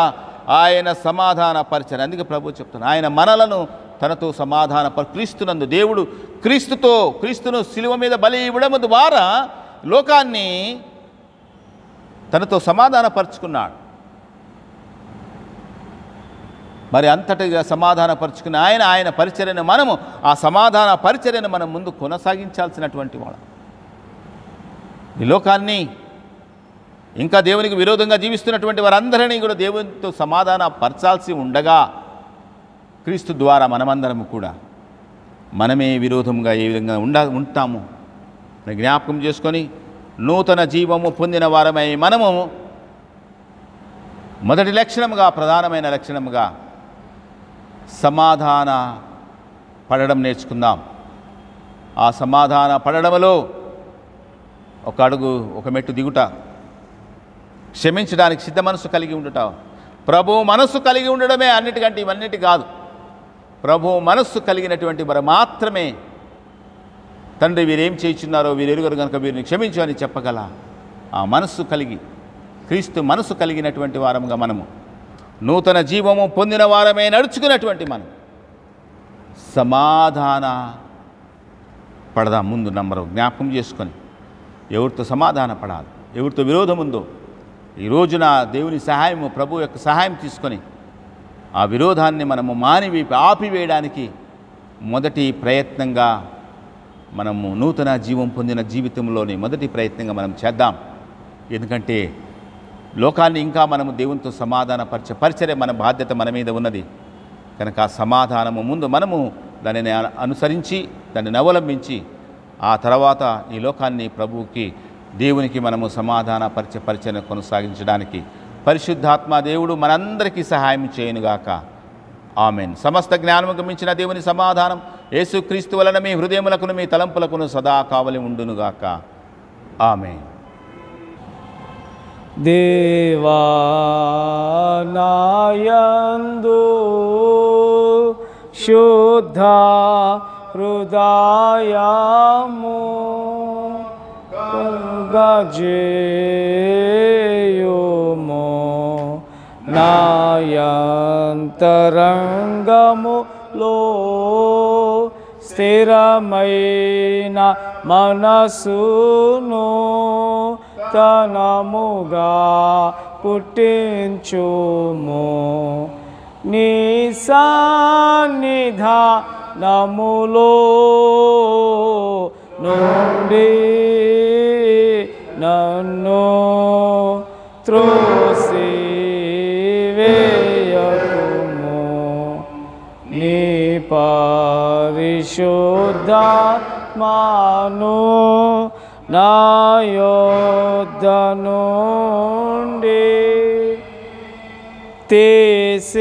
[SPEAKER 2] ఆయన సమాధాన పరిచర్య. అందుకే ప్రభు చెప్తున్నాను, ఆయన మనలను తనతో క్రీస్తునందు దేవుడు క్రీస్తును శిలువ మీద బలి ఇవ్వడం ద్వారా లోకాన్ని తనతో సమాధానపరుచుకున్నాడు. మరి అంతటిగా సమాధానపరుచుకుని ఆయన పరిచర్యను మనము ఆ సమాధాన పరిచర్యను మనం ముందు కొనసాగించాల్సినటువంటి వాళ్ళం. ఈ లోకాన్ని ఇంకా దేవునికి విరోధంగా జీవిస్తున్నటువంటి వారందరినీ కూడా దేవునితో సమాధాన పరచాల్సి ఉండగా క్రీస్తు ద్వారా మనమందరము కూడా మనమే విరోధంగా ఏ విధంగా ఉంటాము జ్ఞాపకం చేసుకొని నూతన జీవము పొందిన వారమై మనము మొదటి లక్షణముగా, ప్రధానమైన లక్షణముగా సమాధాన పడడం నేర్చుకుందాం. ఆ సమాధాన పడడంలో ఒక అడుగు, ఒక మెట్టు దిగుట, క్షమించడానికి సిద్ధ మనసు కలిగి ఉండుట. ప్రభు మనస్సు కలిగి ఉండడమే అన్నిటికంటే ఇవన్నిటి కాదు. ప్రభు మనస్సు కలిగినటువంటి వారు మాత్రమే తండ్రి వీరేం చేయుచున్నారో వీరెరుగరు కనుక వీరిని క్షమించు అని చెప్పగల ఆ మనస్సు కలిగి, క్రీస్తు మనస్సు కలిగినటువంటి వారముగా మనము నూతన జీవము పొందిన వారమే నడుచుకున్నటువంటి మనం సమాధాన పడదాం. ముందు నంబరు జ్ఞాపకం చేసుకొని ఎవరితో సమాధాన పడాలి, ఎవరితో విరోధం ఉందో ఈ రోజున దేవుని సహాయము, ప్రభు యొక్క సహాయం తీసుకొని ఆ విరోధాన్ని మనము ఆపివేయడానికి మొదటి ప్రయత్నంగా మనము నూతన జీవం పొందిన జీవితంలోని మొదటి ప్రయత్నంగా మనం చేద్దాం. ఎందుకంటే లోకాన్ని ఇంకా మనము దేవునితో సమాధాన పరిచర్య మన బాధ్యత మన మీద ఉన్నది కనుక ఆ సమాధానము ముందు మనము దానిని అనుసరించి దానిని అవలంబించి ఆ తర్వాత ఈ లోకాన్ని ప్రభువుకి దేవునికి మనము సమాధాన పరిచర్యను కొనసాగించడానికి పరిశుద్ధాత్మ దేవుడు మనందరికీ సహాయం చేయనుగాక. ఆమెన్. సమస్త జ్ఞానముకు మించిన దేవుని సమాధానం యేసుక్రీస్తు వలన మీ హృదయములకును మీ తలంపులకును సదా కావలి ఉండునుగాక. ఆమెన్.
[SPEAKER 1] దేవా నాయందు శుద్ధ హృదయము కలుగజేయుము, నాయంతరంగములో స్థిరమైన మనసును తనముగా పుట్టించుము, నీ సన్నిధానములో నుండి నన్ను త్రోసివేయకుము, నీ పరిశుద్ధాత్మను నా యొద్ద నుండి తీసివేయకుము,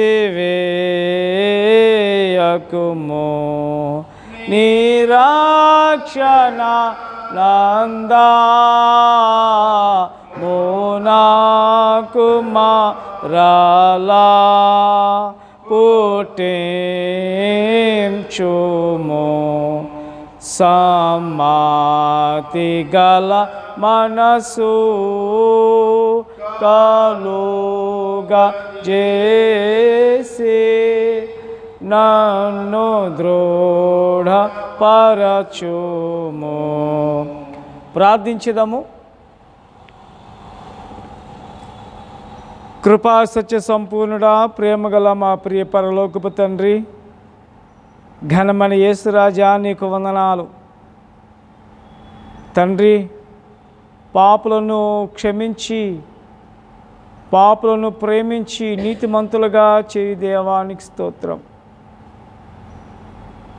[SPEAKER 1] నీ రక్షణ నందము నాకు మరలా పుట్టించుము, సమ్మతి గల మనసు కలుగా చేసి నన్ను దృఢపరచుము. ప్రార్థించుదాము. కృపా సత్య సంపూర్ణుడా, ప్రేమగల మా ప్రియ పరలోకపు తండ్రి, ఘనమైన యేసురాజా నీకు వందనాలు తండ్రి. పాపులను క్షమించి పాపులను ప్రేమించి నీతిమంతులుగా చేయి దేవానికి స్తోత్రం.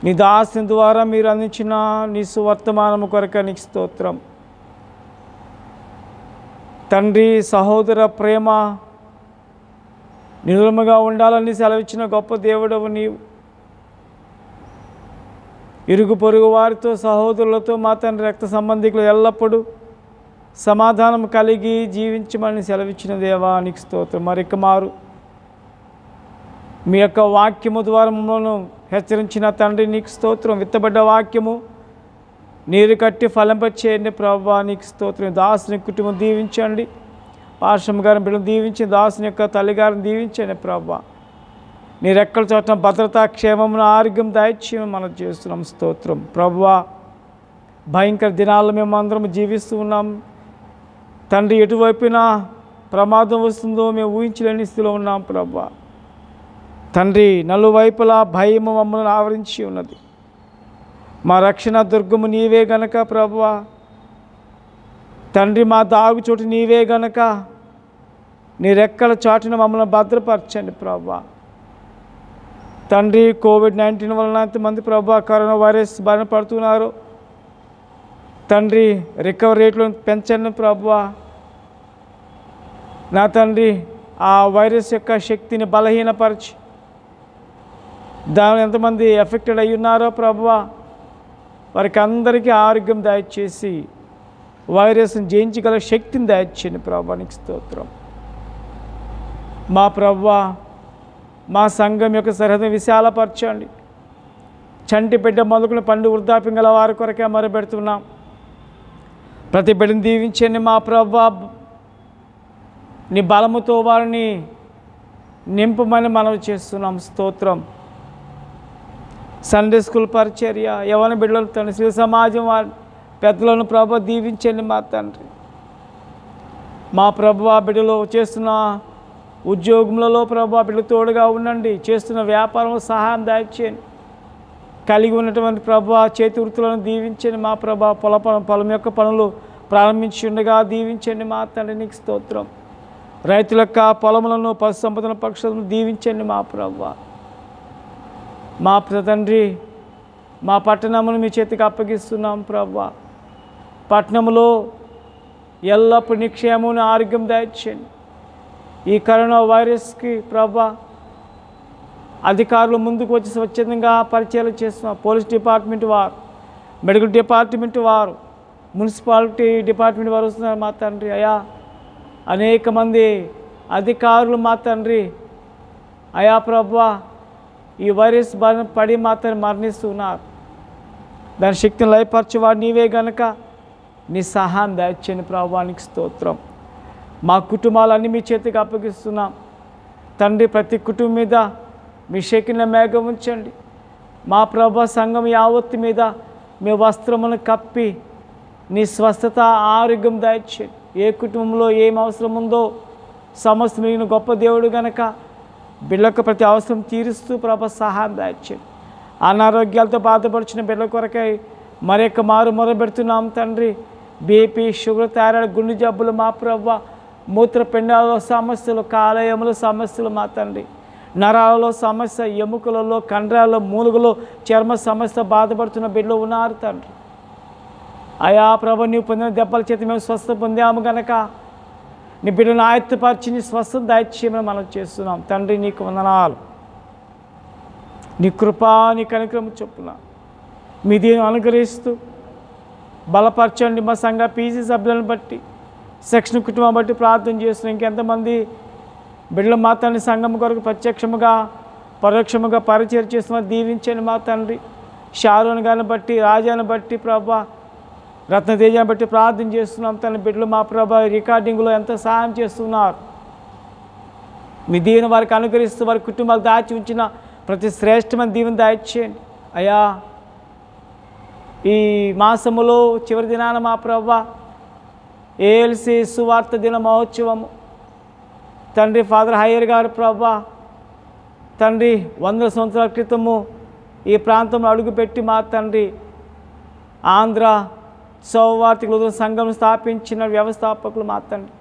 [SPEAKER 1] నీ దాసుని ద్వారా మీరు అందించిన నీ సువర్తమానము కొరకు నీకు స్తోత్రం తండ్రి. సహోదర ప్రేమ నిలుముగా ఉండాలని సెలవిచ్చిన గొప్ప దేవుడవు నీవు. ఇరుగు పొరుగు వారితో, సహోదరులతో మా తండ్రి రక్త సంబంధికులు ఎల్లప్పుడూ సమాధానం కలిగి జీవించమని సెలవిచ్చిన దేవానికి స్తోత్రం. మరిక మారు మీ యొక్క వాక్యము ద్వారా మమ్మల్ని హెచ్చరించిన తండ్రి నీకు స్తోత్రం. విత్తబడ్డ వాక్యము నీరు కట్టి ఫలింపచేయండి ప్రభువా, నీకు స్తోత్రం. దాసుని కుటుంబం దీవించండి, పార్శ్వం గారిని బిడ్డను దీవించి, దాసుని యొక్క తల్లిగారిని దీవించండి ప్రభువా. నీ రెక్కల చోట భద్రతా క్షేమమును ఆరోగ్యం దయచేయమని మనం చేస్తున్నాం. స్తోత్రం ప్రభువా. భయంకర దినాల్లో మేము అందరం జీవిస్తూ ఉన్నాం తండ్రి. ఎటువైపున ప్రమాదం వస్తుందో మేము ఊహించలేని స్థితిలో ఉన్నాం ప్రభువా. తండ్రి, నలువైపులా భయము మమ్మల్ని ఆవరించి ఉన్నది. మా రక్షణ దుర్గము నీవే గనక ప్రభువా, తండ్రి మా దాగుచోటు నీవే గనక నీ రెక్కల చాటున మమ్మల్ని భద్రపరచండి ప్రభువా. తండ్రి, కోవిడ్-19 వలన ఎంతమంది ప్రభువా కరోనా వైరస్ బారిన పడుతున్నారు. తండ్రి, రికవరీ రేట్లను పెంచండి ప్రభువా. నా తండ్రి, ఆ వైరస్ యొక్క శక్తిని బలహీనపరిచి దాని ఎంతమంది ఎఫెక్టెడ్ అయి ఉన్నారో ప్రభువా, వారికి అందరికీ ఆరోగ్యం దయచేసి వైరస్ని జయించగల శక్తిని దయచేయండి ప్రభువా. నీకు స్తోత్రం. మా ప్రభువా, మా సంఘం యొక్క సరిహద్దు విశాలపరచండి. చంటి బిడ్డ మొదలుకుని పండు వృద్ధాప్యం గల వారి కొరకే మొరపెడుతున్నాం. ప్రతి బిడ్డను దీవించండి మా ప్రభువా. నీ బలముతో వారిని నింపమని మనవి చేస్తున్నాం. స్తోత్రం. సండే స్కూల్ పరిచర్య, యవ్వన బిడ్డలు తండ్రి, శివ సమాజం వారి పెద్దలను ప్రభువా దీవించండి మా తండ్రి. మా ప్రభువా, బిడ్డలు చేస్తున్న ఉద్యోగములలో ప్రభువా బిడ్డలు తోడుగా ఉండండి. చేస్తున్న వ్యాపారంలో సహాయం దయచేయండి. కలిగి ఉన్నటువంటి ప్రభువా చేతి వృత్తులను దీవించండి మా ప్రభువా. పొలం యొక్క పనులు ప్రారంభించి ఉండగా దీవించండి మా తండ్రి. నీకు స్తోత్రం. రైతుల యొక్క పొలములను పశు సంపదల పక్షులను దీవించండి మా ప్రభువా. మా తండ్రి, మా పట్టణమును మీ చేతికి అప్పగిస్తున్నాం ప్రభువా. పట్టణంలో ఎల్లప్పుడూ నిక్షేమమును ఆరోగ్యం దయచేయండి. ఈ కరోనా వైరస్కి ప్రభువా అధికారులు ముందుకు వచ్చి స్వచ్ఛందంగా పరిచయాలు చేస్తున్నారు. పోలీస్ డిపార్ట్మెంట్ వారు, మెడికల్ డిపార్ట్మెంట్ వారు, మున్సిపాలిటీ డిపార్ట్మెంట్ వారు వస్తున్నారు మా తండ్రి. అయా, అనేక మంది అధికారులు మా తండ్రి అయా ప్రభువా ఈ వైరస్ బారిన పడి మా తండ్రి మరణిస్తున్నారు. దాని శక్తిని లయపరచువాడు నీవే గనక నీ సహాయం దయచేయండి ప్రభువా. నీకు స్తోత్రం. మా కుటుంబాలన్నీ మీ చేతికి అప్పగిస్తున్నాం తండ్రి. ప్రతి కుటుంబం మీద మీ శకిన మేఘం ఉంచండి మా ప్రభువా. సంఘం యావత్తు మీద మీ వస్త్రమును కప్పి నీ స్వస్థత ఆరోగ్యం దయచేయండి. ఏ కుటుంబంలో ఏం అవసరం ఉందో సమస్త మిగిలిన గొప్ప దేవుడు గనక బిడ్డలకు ప్రతి అవసరం తీరుస్తూ ప్రభువా సహాయం దయచేయండి. అనారోగ్యాలతో బాధపడుచున్న బిడ్డల కొరకై మరొక మారు మొరబెడుతున్నాం తండ్రి. బీపీ, షుగర్, థైరాయిడ్, గుండె జబ్బులు మా ప్రభువా, మూత్రపిండాలలో సమస్యలు, కాలేయముల సమస్యలు మా తండ్రి, నరాలలో సమస్య, ఎముకలలో, కండరాలలో, మూలుగులో చర్మ సమస్య బాధపడుతున్న బిడ్డలు ఉన్నారు తండ్రి. అయా ప్రభు, నీవు పొందిన దెబ్బల చేతి మేము స్వస్థ పొందాము గనక నీ బిడ్డను ఆయత్తపరిచి నీ స్వస్థత దయచేయమని మనం చేస్తున్నాం తండ్రి. నీకు వందనాలు. నీ కృపా, నీ కనికరము చొప్పున మీ దీన్ని అనుగ్రహిస్తూ బలపరచండి. మా సంఘ పీసీ సభ్యులను బట్టి, సెక్షన్ కుటుంబం బట్టి ప్రార్థన చేస్తున్నాం. ఇంకెంతమంది బిడ్డలు మా తండ్రి సంఘం కొరకు ప్రత్యక్షముగా పరోక్షముగా పరిచయం చేస్తున్న దీవించండి మా తండ్రి. షారోన్ గారిని బట్టి, రాజాని బట్టి ప్రభా, రత్నతేజాన్ని బట్టి ప్రార్థన చేస్తున్నాం తండ్రి. బిడ్డలు మా ప్రభా రికార్డింగ్లో ఎంత సహాయం చేస్తున్నారు. మీ దీవెన వారికి అనుగ్రహిస్తూ వారి కుటుంబాలు దాచి ఉంచిన ప్రతి శ్రేష్టమైన దీవెన దయచేయండి అయ్యా. ఈ మాసములో చివరి దినాన మా ప్రభా ఏఎల్సి సువార్త దిన మహోత్సవము తండ్రి. ఫాదర్ హయ్యర్ గారు ప్రభా తండ్రి 100 సంవత్సరాల క్రితము ఈ ప్రాంతంలో అడుగుపెట్టి మా తండ్రి ఆంధ్ర సౌవార్తికుల సంఘం స్థాపించిన వ్యవస్థాపకులు మా తండ్రి.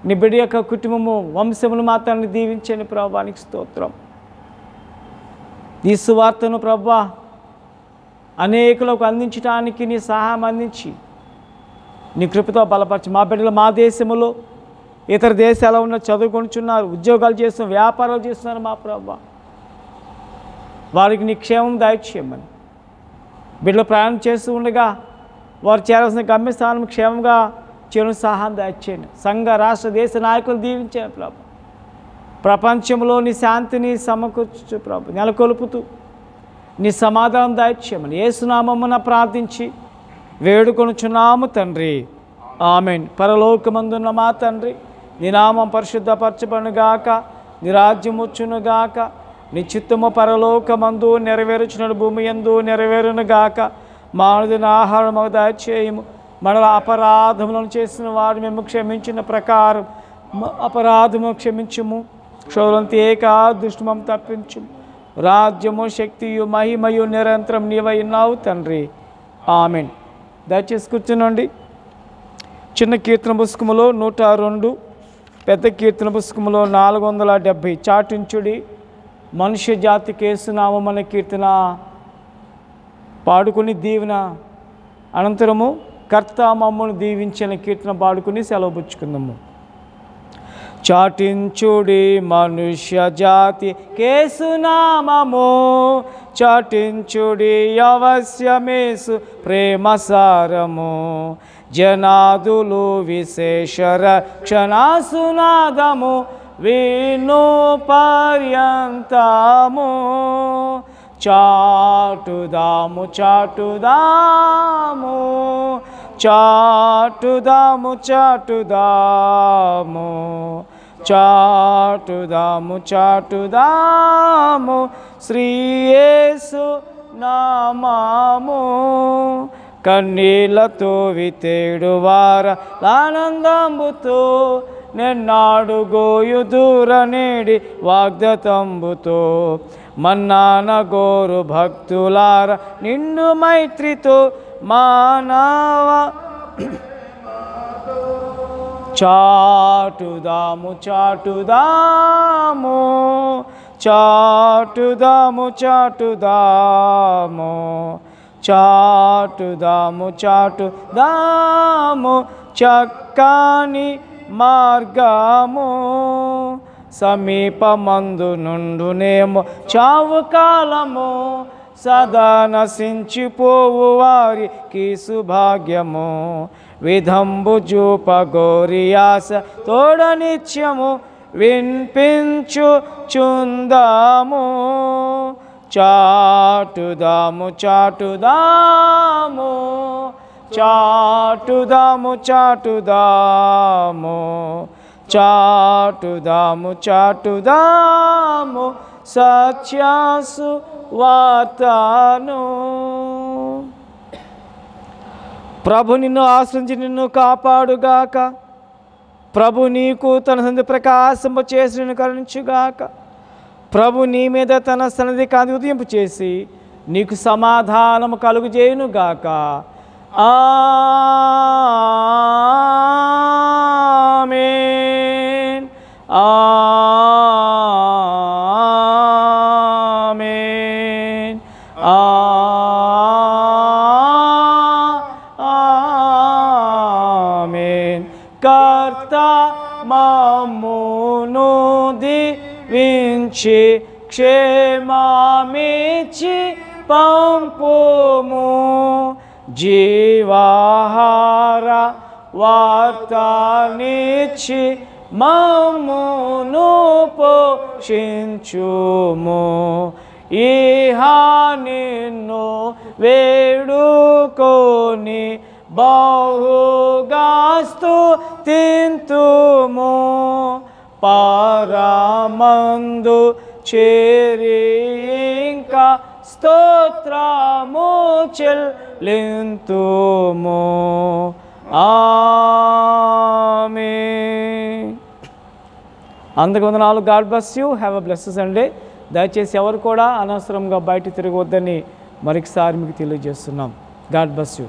[SPEAKER 1] నీ బిడ్డ యొక్క కుటుంబము, వంశమును మా తండ్రి దీవించండి ప్రభానికి స్తోత్రం. ఈ సువార్తను ప్రభా అనేకులకు అందించడానికి నీ సహాయం అందించి నీ కృపతో బలపరచు. మా బిడ్డలు మా దేశంలో ఇతర దేశాల్లో ఉన్న చదువుకొనిచున్నారు, ఉద్యోగాలు చేస్తున్నారు, వ్యాపారాలు చేస్తున్నారు మా ప్రభా. వారికి నీ క్షేమం దయచేయమని, బిడ్డలు ప్రయాణం చేస్తూ ఉండగా వారు చేరాల్సిన గమ్యస్థానం క్షేమంగా చేరుని సహాయం దయచేయండి. సంఘ, రాష్ట్ర, దేశ నాయకులు దీవించండి ప్రభు. ప్రపంచంలో నీ శాంతిని సమకూర్చు ప్రభు, నెలకొల్పుతూ నీ సమాధానం దయచేయమని యేసునామమున ప్రార్థించి వేడుకొనుచున్నాము తండ్రి. ఆమేన్. పరలోకమందున్న మా తండ్రి, నీ నామం పరిశుద్ధపరచబడునుగాక, నీ రాజ్యం వచ్చునుగాక, నీ చిత్తము పరలోకమందు నెరవేరుచున్న భూమి యందు నెరవేరునుగాక. మా అనుదిన ఆహారం మాకు దయచేయము. మనల అపరాధములను చేసిన వారు మేము క్షమించిన ప్రకారం అపరాధము క్షమించుము. శోధంతి ఏక దుష్టుమం తప్పించు. రాజ్యము శక్తియు మహిమయు నిరంతరం నీవైనావు తండ్రి. ఆమెన్. దయచేసి కూర్చునండి. చిన్న కీర్తన పుస్తకములో 102, పెద్ద కీర్తన పుస్తకములో 470. చాటించుడి మనుష్య జాతికి యేసునామమున కీర్తన పాడుకుని దీవెన అనంతరము కర్త మమ్మల్ని దీవించిన కీర్తన పాడుకుని సెలవు పుచ్చుకుందాము. చాటించుడి మనుష్య జాతి యేసునామము, చాటించుడి అవశ్యమేసు ప్రేమ సారము. జనాదులు విశేష రక్షణాసునాదము విను పర్యంతము. చాటుదాము చాటుదాము చాటుదాము చాటుదాము చాటుదాము చాటుదాము శ్రీ యేసు నామము. కన్నీళ్లతో వితేడు వార ఆనందంబుతో నిన్నాడు గోయు దూర నేడి వాగ్దతంబుతో. మన్నాన గోరు భక్తులార నిండు మైత్రితో మానవ చాటుదాము చాటుదాము చాటుదాము చాటుదాము చాటుదాము చాటుదాము చక్కని మార్గము. సమీపమందు నుండునేమో చావు కాలము, సదా నశించిపోవు వారికి సుభాగ్యము. విధంబు జూప గోరియాస తోడ నిత్యము వినిపించు చుందాము. చాటుదాము చాటుదాము చాటుదాము చాటుదాము చాటుదాము చాటుదాము సత్యాసు వార్తను. ప్రభు నిన్ను ఆశ్రయించి నిన్ను కాపాడుగాక. ప్రభు నీకు తన సన్నిధి ప్రకాశింప చేసి నిన్ను కరుణించుగాక. ప్రభు నీ మీద తన సన్నిధి కాంతి ఉదయింపు చేసి నీకు సమాధానము కలుగుజేయునుగాక. ఆమేన్ ఆమేన్ ఆమేన్. కర్త మమ్మును దీవించి క్షేమమిచ్చి పంపుము. జీవాహార వార్తనిచ్చి మమ్మును పోషించుము. ఇహ నిన్ను వేడుకొని బహుగా స్తుతింతుము. పరమందు చేరి ఇంకా స్తోత్రము చెల్లింతుము. ఆమేన్. అందరికి వందనాలు. God bless you. Have a blessed Sunday. దయచేసి ఎవరు కూడా అనవసరంగా బయట తిరగవద్దని మరొకసారి మీకు తెలియజేస్తున్నాం. God bless you.